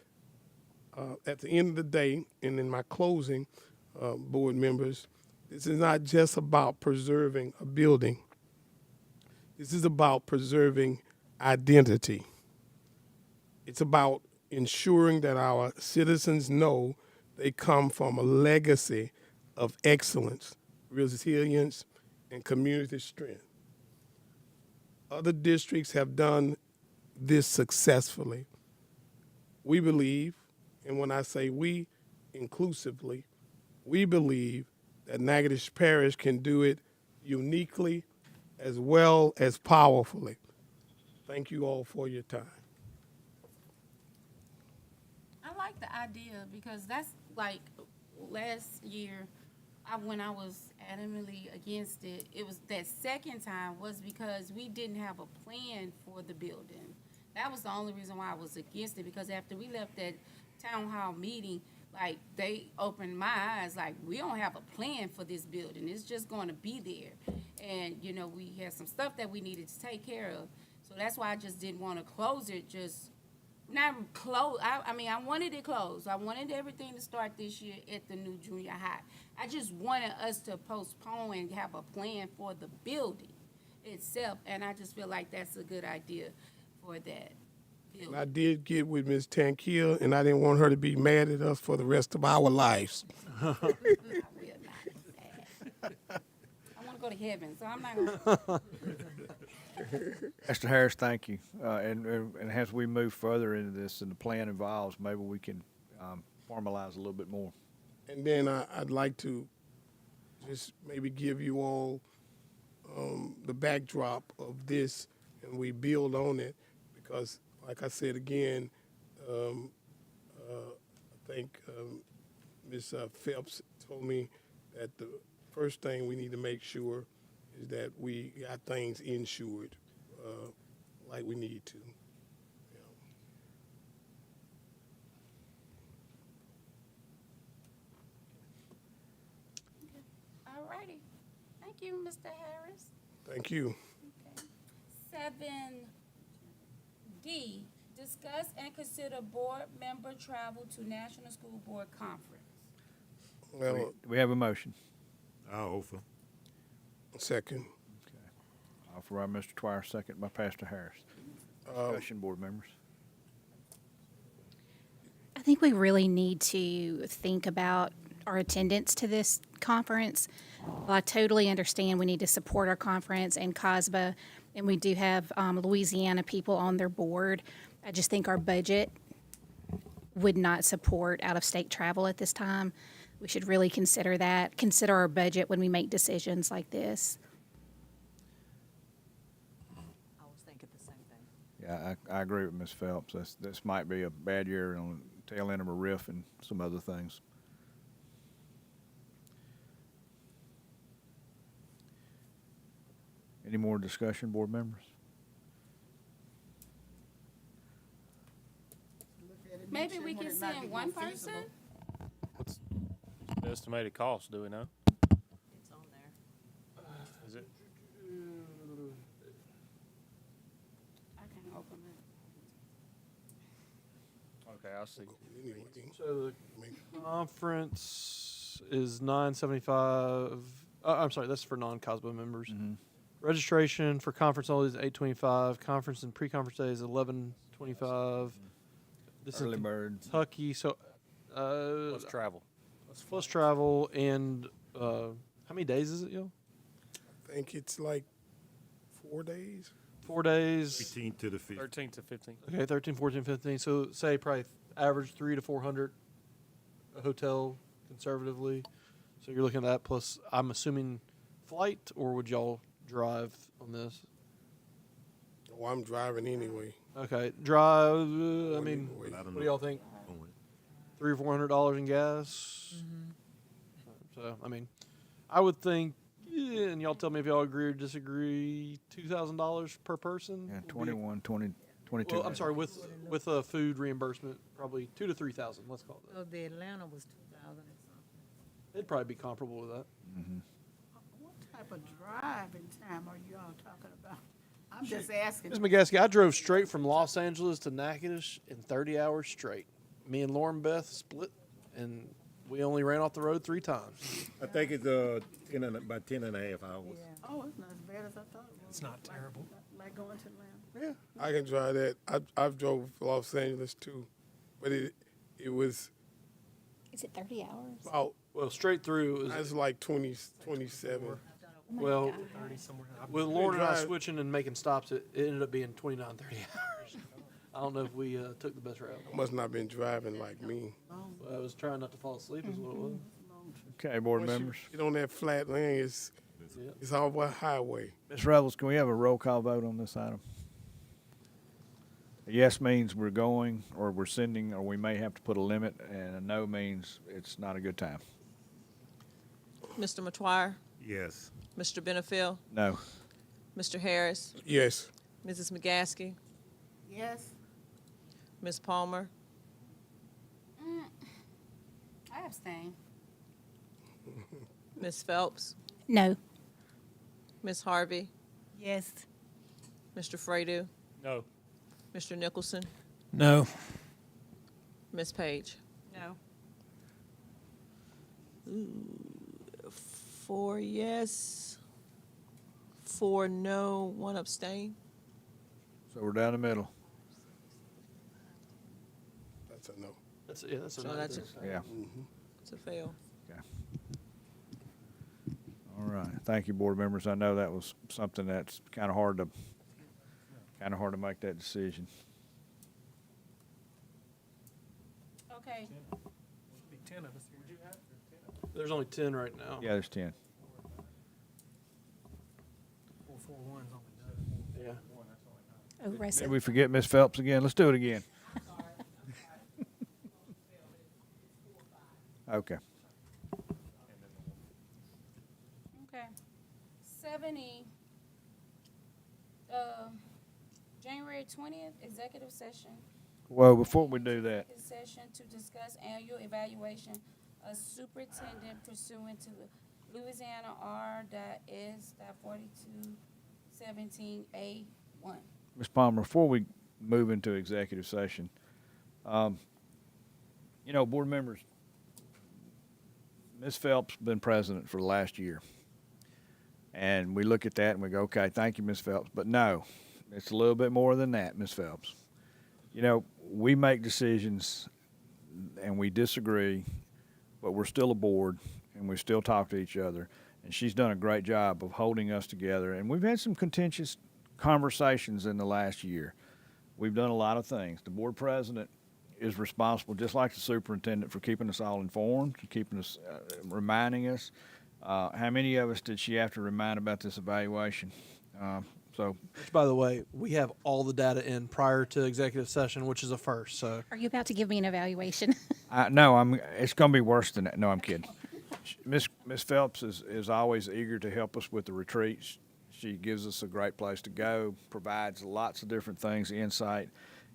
at the end of the day, and in my closing, board members, this is not just about preserving a building. This is about preserving identity. It's about ensuring that our citizens know they come from a legacy of excellence, resilience, and community strength. Other districts have done this successfully. We believe, and when I say we, inclusively, we believe that Natchitoches Parish can do it uniquely as well as powerfully. Thank you all for your time. I like the idea because that's like last year, when I was adamantly against it, it was that second time was because we didn't have a plan for the building. That was the only reason why I was against it, because after we left that town hall meeting, like, they opened my eyes, like, we don't have a plan for this building. It's just going to be there. And, you know, we had some stuff that we needed to take care of. So that's why I just didn't want to close it, just not close. I mean, I wanted it closed. I wanted everything to start this year at the new junior high. I just wanted us to postpone and have a plan for the building itself. And I just feel like that's a good idea for that. And I did get with Ms. Tankia, and I didn't want her to be mad at us for the rest of our lives. I will not be sad. I want to go to heaven, so I'm not going to. Mr. Harris, thank you. And as we move further into this and the plan evolves, maybe we can formalize a little bit more. And then I'd like to just maybe give you all the backdrop of this, and we build on it, because like I said again, I think Ms. Phelps told me that the first thing we need to make sure is that we got things insured like we need to. All righty. Thank you, Mr. Harris. Thank you. Okay. 7D, discuss and consider board member travel to National School Board Conference. Well, We have a motion. I'll offer. second. Offer by Mr. Twire, second by Pastor Harris. Discussion, board members. I think we really need to think about our attendance to this conference. Well, I totally understand we need to support our conference and COSBA, and we do have Louisiana people on their board. I just think our budget would not support out-of-state travel at this time. We should really consider that, consider our budget when we make decisions like this. I was thinking the same thing. Yeah, I agree with Ms. Phelps. This might be a bad year on the tail end of a riff and some other things. Any more discussion, board members? Maybe we can send one person? What's the estimated cost, do we know? It's on there. Is it? I can open it. Okay, I see. Anyway, So the conference is $975. I'm sorry, that's for non-COSBA members. Registration for conference only is $825. Conference and pre-conference day is $1125. This Early is bird. Kentucky. So, Plus travel. plus travel and how many days is it, yo? I think it's like 4 days. 4 days. 18th to the 15th. 13 to 15. Okay, 13, 14, 15. So say probably average 300 to 400 a hotel conservatively. So you're looking at that plus, I'm assuming, flight, or would y'all drive on this? Oh, I'm driving anyway. Okay, drive. I mean, Wait, what do y'all think? $300 or $400 in gas. So I mean, I would think, yeah, and y'all tell me if y'all agree or disagree. $2,000 per person. Yeah, would be- 21, 20, 22. Well, I'm sorry, with a food reimbursement, probably 2,000 to 3,000. Let's call it that. Oh, the Atlanta was 2,000 or something. It'd probably be comparable with that. What type of driving time are you all talking about? I'm just asking. Ms. McGaskey, I drove straight from Los Angeles to Natchitoches in 30 hours straight. Me and Lauren Beth split, and we only ran off the road 3 times. I think it's about 10 and a half hours. Oh, it's not as bad as I thought it was. It's not terrible. Like going to Atlanta. I can drive that. I've drove Los Angeles too, but it was Is it 30 hours? about, Well, straight through, it's like 27. well, 30 somewhere. with Lauren and I switching and making stops, it ended up being 29, 30 hours. I don't know if we took the best route. I must not been driving like me. I was trying not to fall asleep is what it was. Okay, board Once you members. get on that flat land, it's all about highway. Ms. Revels, can we have a roll call vote on this item? A yes means we're going, or we're sending, or we may have to put a limit, and a no means it's not a good time. Mr. Matoir, Yes. Mr. Benefiel, No. Mr. Harris, Yes. Mrs. McGaskey, Yes. Ms. Palmer, I abstain. Ms. Phelps, No. Ms. Harvey, Yes. Mr. Fredo, No. Mr. Nicholson, No. Ms. Page. No. 4 yes, 4 no, 1 abstain. So we're down the middle. That's a no. That's a So no. that's Yeah. It's a fail. Okay. All right. Thank you, board members. I know that was something that's kind of hard to make that decision. Okay. Be 10 of us here. There's only 10 right now. Yeah, there's 10. 441's only done. Yeah. Oh, Russell. Did we forget Ms. Phelps again? Let's do it again. Okay. Okay. 70, January 20th, executive session. Well, before we do that, Executive session to discuss annual evaluation of superintendent pursuant to Louisiana R.S.4217A1. Ms. Palmer, before we move into executive session, board members, Ms. Phelps been president for the last year. And we look at that and we go, okay, thank you, Ms. Phelps. But no, it's a little bit more than that, Ms. Phelps. We make decisions and we disagree, but we're still a board, and we still talk to each other. And she's done a great job of holding us together. And we've had some contentious conversations in the last year. We've done a lot of things. The board president is responsible, just like the superintendent, for keeping us all informed, keeping us, reminding us. How many of us did she have to remind about this evaluation? Which, by the way, we have all the data in prior to executive session, which is a first. So Are you about to give me an evaluation? No, it's going to be worse than that. No, I'm kidding. Miss Phelps is always eager to help us with the retreats. She gives us a great place to go, provides lots of different things, insight.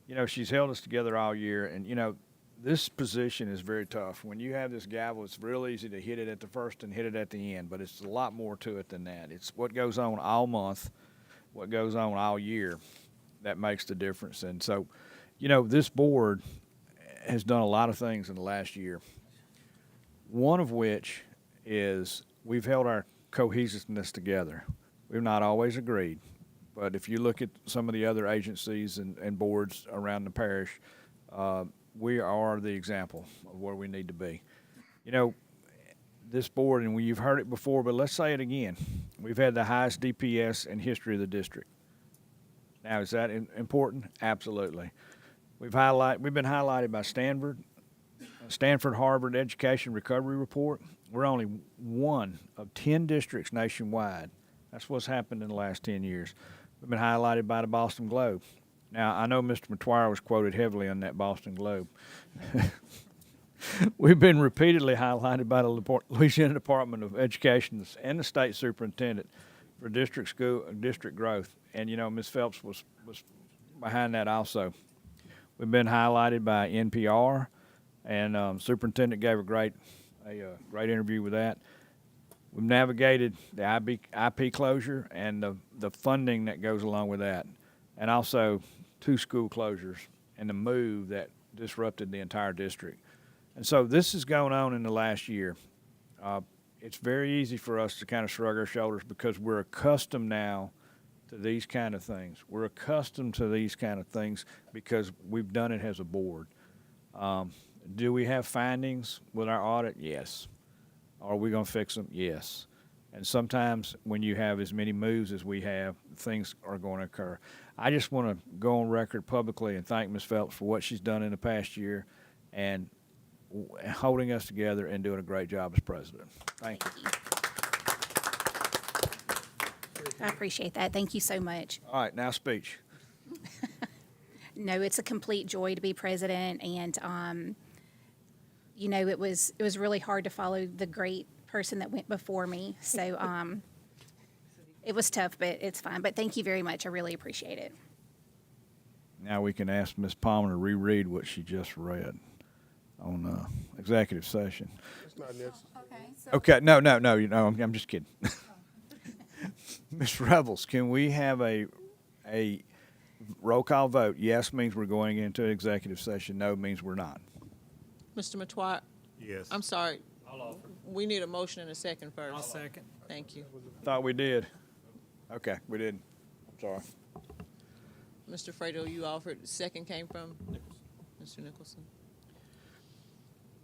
You know, she's held us together all year, and, you know, this position is very tough. When you have this gavel, it's real easy to hit it at the first and hit it at the end, but it's a lot more to it than that. It's what goes on all month, what goes on all year, that makes the difference. And so, you know, this board has done a lot of things in the last year, one of which is we've held our cohesiveness together. We've not always agreed, but if you look at some of the other agencies and boards around the parish, we are the example of where we need to be. You know, this board, and you've heard it before, but let's say it again. We've had the highest DPS in history of the district. Now, is that important? Absolutely. We've been highlighted by Stanford Harvard Education Recovery Report. We're only one of 10 districts nationwide. That's what's happened in the last 10 years. We've been highlighted by the Boston Globe. Now, I know Mr. McTwire was quoted heavily on that Boston Globe. We've been repeatedly highlighted by the Louisiana Department of Education and the state superintendent for district growth. And, you know, Ms. Phelps was behind that also. We've been highlighted by NPR, and superintendent gave a great interview with that. We've navigated the IP closure and the funding that goes along with that, and also 2 school closures and the move that disrupted the entire district. And so this is going on in the last year. It's very easy for us to kind of shrug our shoulders because we're accustomed now to these kind of things. We're accustomed to these kind of things because we've done it as a board. Do we have findings with our audit? Yes. Are we going to fix them? Yes. And sometimes when you have as many moves as we have, things are going to occur. I just want to go on record publicly and thank Ms. Phelps for what she's done in the past year and holding us together and doing a great job as president. Thank you. I appreciate that. Thank you so much. All right, now speech. No, it's a complete joy to be president, and you know, it was really hard to follow the great person that went before me. So it was tough, but it's fine. But thank you very much. I really appreciate it. Now we can ask Ms. Palmer to reread what she just read on executive session. It's not necessary. Okay, no, you know, I'm just kidding. Ms. Revels, can we have a roll call vote? Yes means we're going into executive session. No means we're not. Mr. McTwire? Yes. I'm sorry. We need a motion and a second first. I'll second. Thank you. Thought we did. Okay, we didn't. I'm sorry. Mr. Fredo, you offered. Second came from? Mr. Nicholson.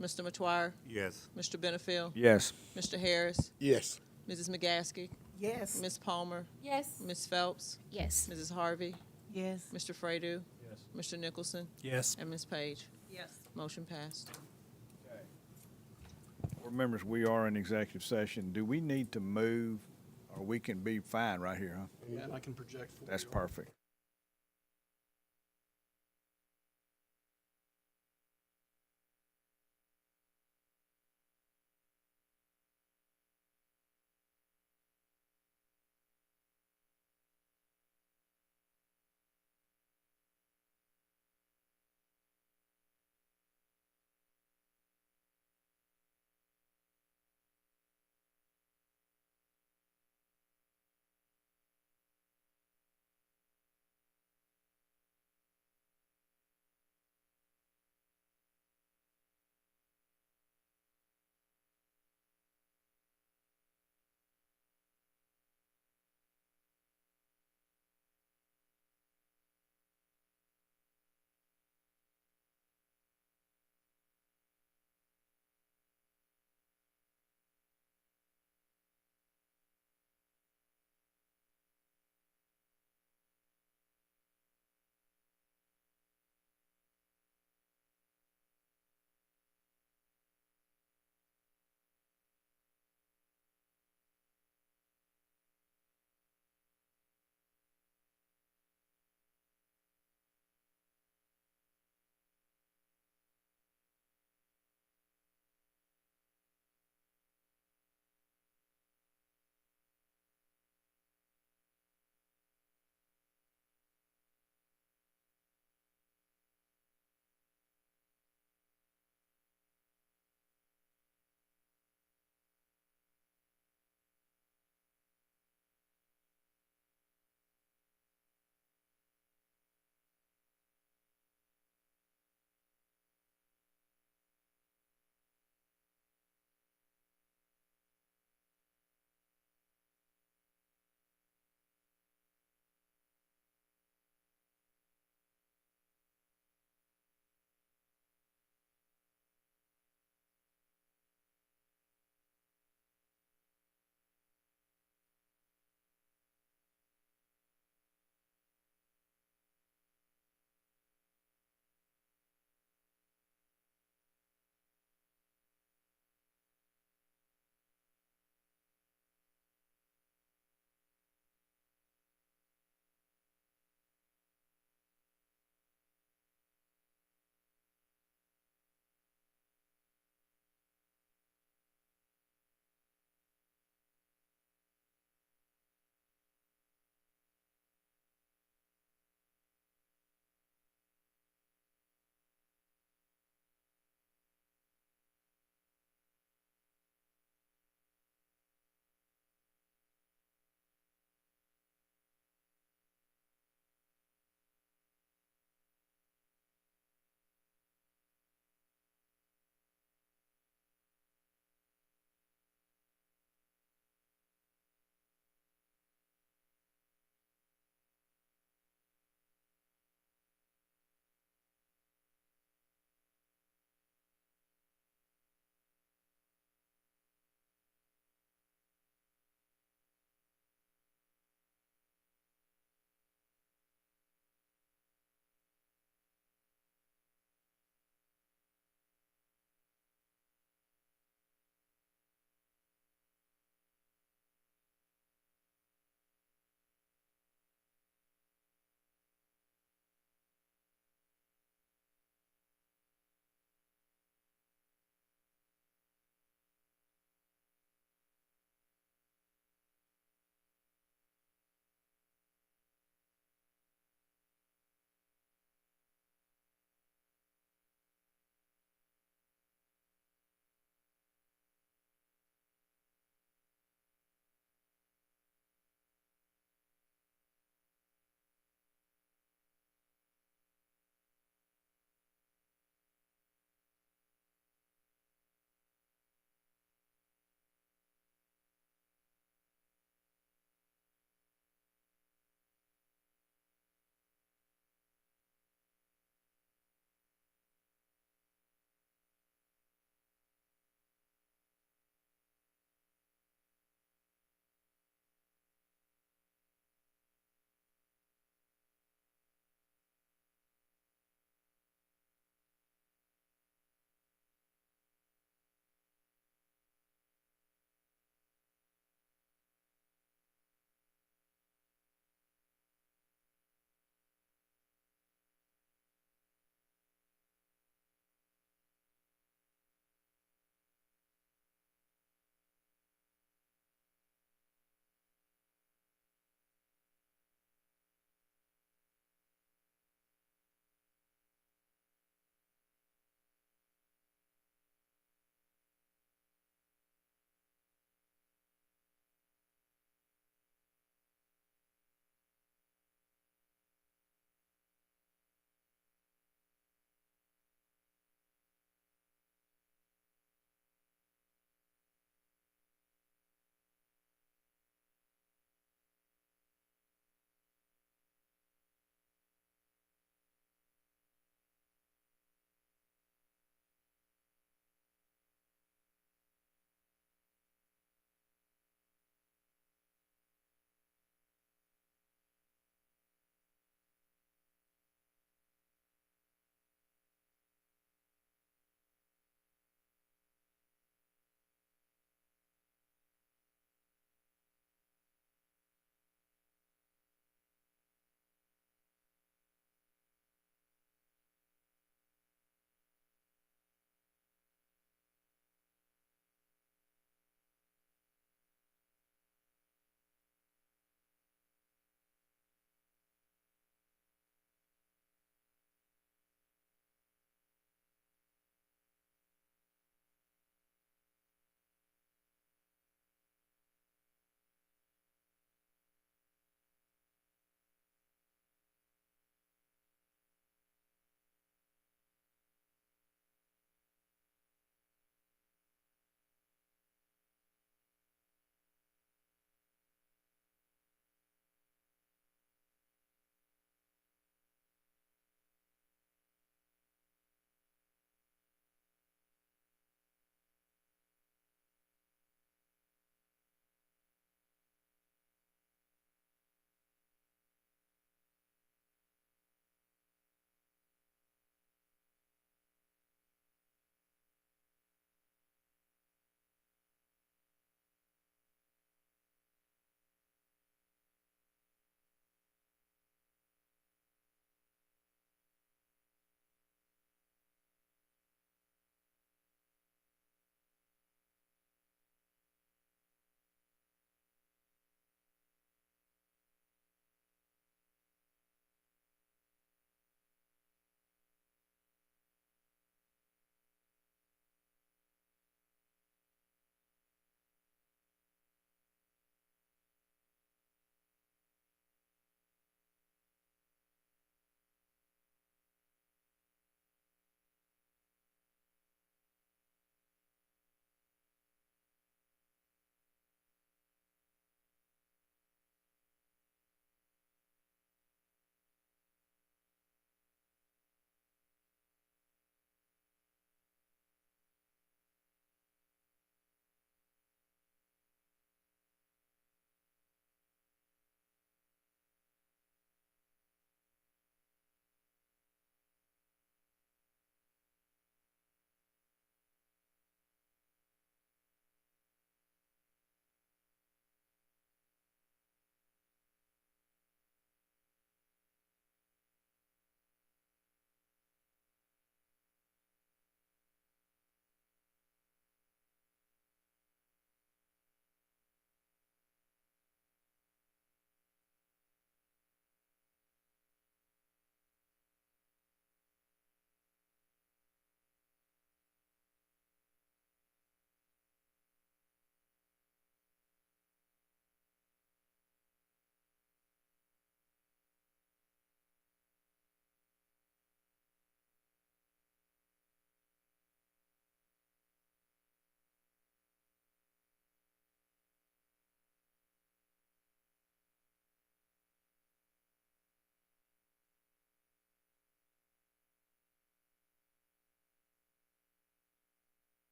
Mr. McTwire? Yes. Mr. Benefiel? Yes. Mr. Harris? Yes. Mrs. McGaskey? Yes. Ms. Palmer? Yes. Ms. Phelps? Yes. Mrs. Harvey? Yes. Mr. Fredo? Yes. Mr. Nicholson? Yes. And Ms. Page? Yes. Motion passed. Board members, we are in executive session. Do we need to move, or we can be fine right here, huh? yeah, and I can project. That's perfect.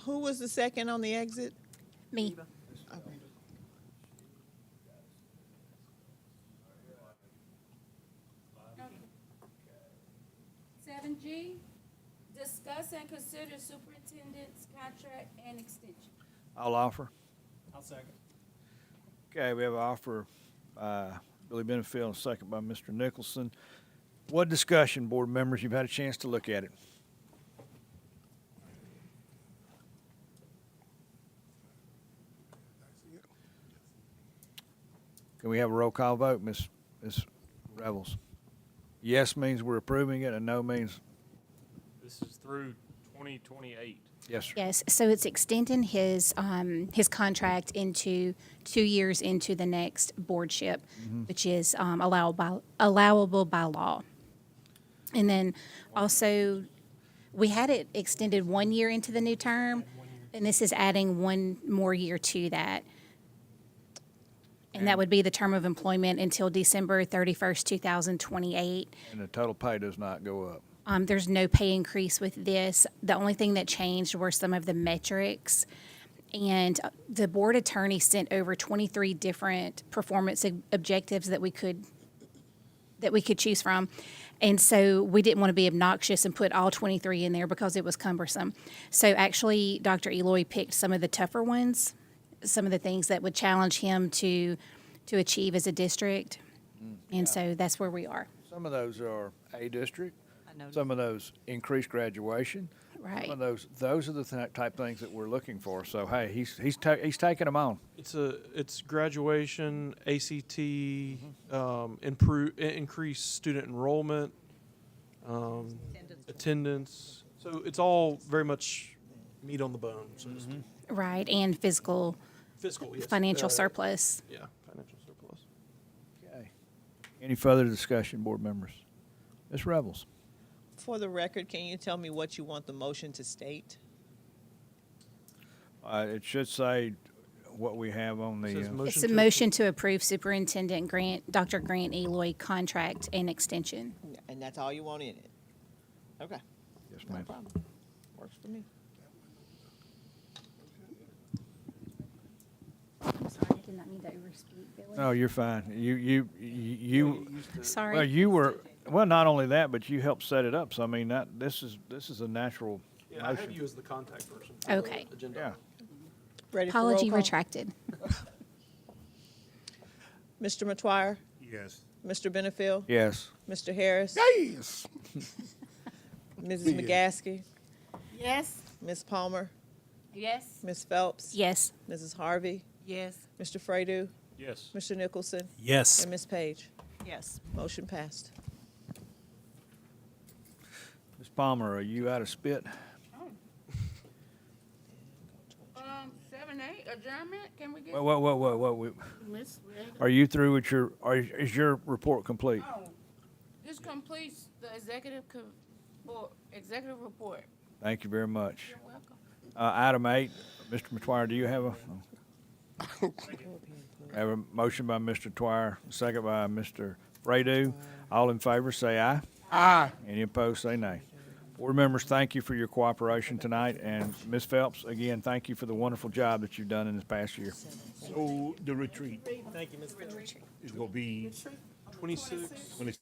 Who was the second on the exit? Me. Okay. 7G, discuss and consider superintendent's contract and extension. I'll offer. I'll second. Okay, we have an offer by Billy Benefield and a second by Mr. Nicholson. What discussion, board members? You've had a chance to look at it. Can we have a roll call vote, Ms. Revels? Yes means we're approving it, and no means, This is through 2028. yes, sir. Yes, so it's extending his contract into 2 years into the next boardship, which is allowable by law. And then also, we had it extended 1 year into the new term, and this is adding 1 more year to that. And that would be the term of employment until December 31st, 2028. And the total pay does not go up. There's no pay increase with this. The only thing that changed were some of the metrics. And the board attorney sent over 23 different performance objectives that we could choose from. And so we didn't want to be obnoxious and put all 23 in there because it was cumbersome. So actually, Dr. Eloy picked some of the tougher ones, some of the things that would challenge him to achieve as a district. And so that's where we are. Some of those are A district. noticed. Some of those increased graduation. Right. Some of those are the type things that we're looking for. So, hey, he's taking them on. It's graduation, ACT, increase student enrollment, attendance. So it's all very much meat on the bone, so to speak. Right, and fiscal Yes. financial surplus. Yeah, financial surplus. Okay. Any further discussion, board members? Ms. Revels? For the record, can you tell me what you want the motion to state? It should say what we have on It says the, It's a motion to approve Superintendent Dr. Grant Eloy contract and extension. And that's all you want in it? Okay, yes, no ma'am. problem. Works for me. I'm sorry, I did not mean to overspeak, Billy. No, you're fine. You Sorry. well, you were, well, not only that, but you helped set it up. So, I mean, this is a natural Yeah, I have motion. you as the contact person. for the Okay. agenda. Yeah. Ready for roll Apology call? retracted. Mr. Matoir, Yes. Mr. Benefield, Yes. Mr. Harris, Yes. Mrs. McGaskey, Yes? Ms. Palmer, Yes? Ms. Phelps, Yes. Mrs. Harvey, Yes. Mr. Fredo, Yes. Mr. Nicholson, Yes. and Ms. Page. Yes. Motion passed. Ms. Palmer, are you out of spit? 7A, adjournment, can we get? Wait. Are you through with is your report complete? Oh, this completes the executive report. Thank you very much. You're welcome. Item 8, Mr. Matoir, do you have a? I have a motion by Mr. Twire, second by Mr. Fredo. All in favor, say aye. Aye. Any opposed, say nay. Board members, thank you for your cooperation tonight, and Ms. Phelps, again, thank you for the wonderful job that you've done in this past year. So the retreat Thank you, Ms. is gonna be 26.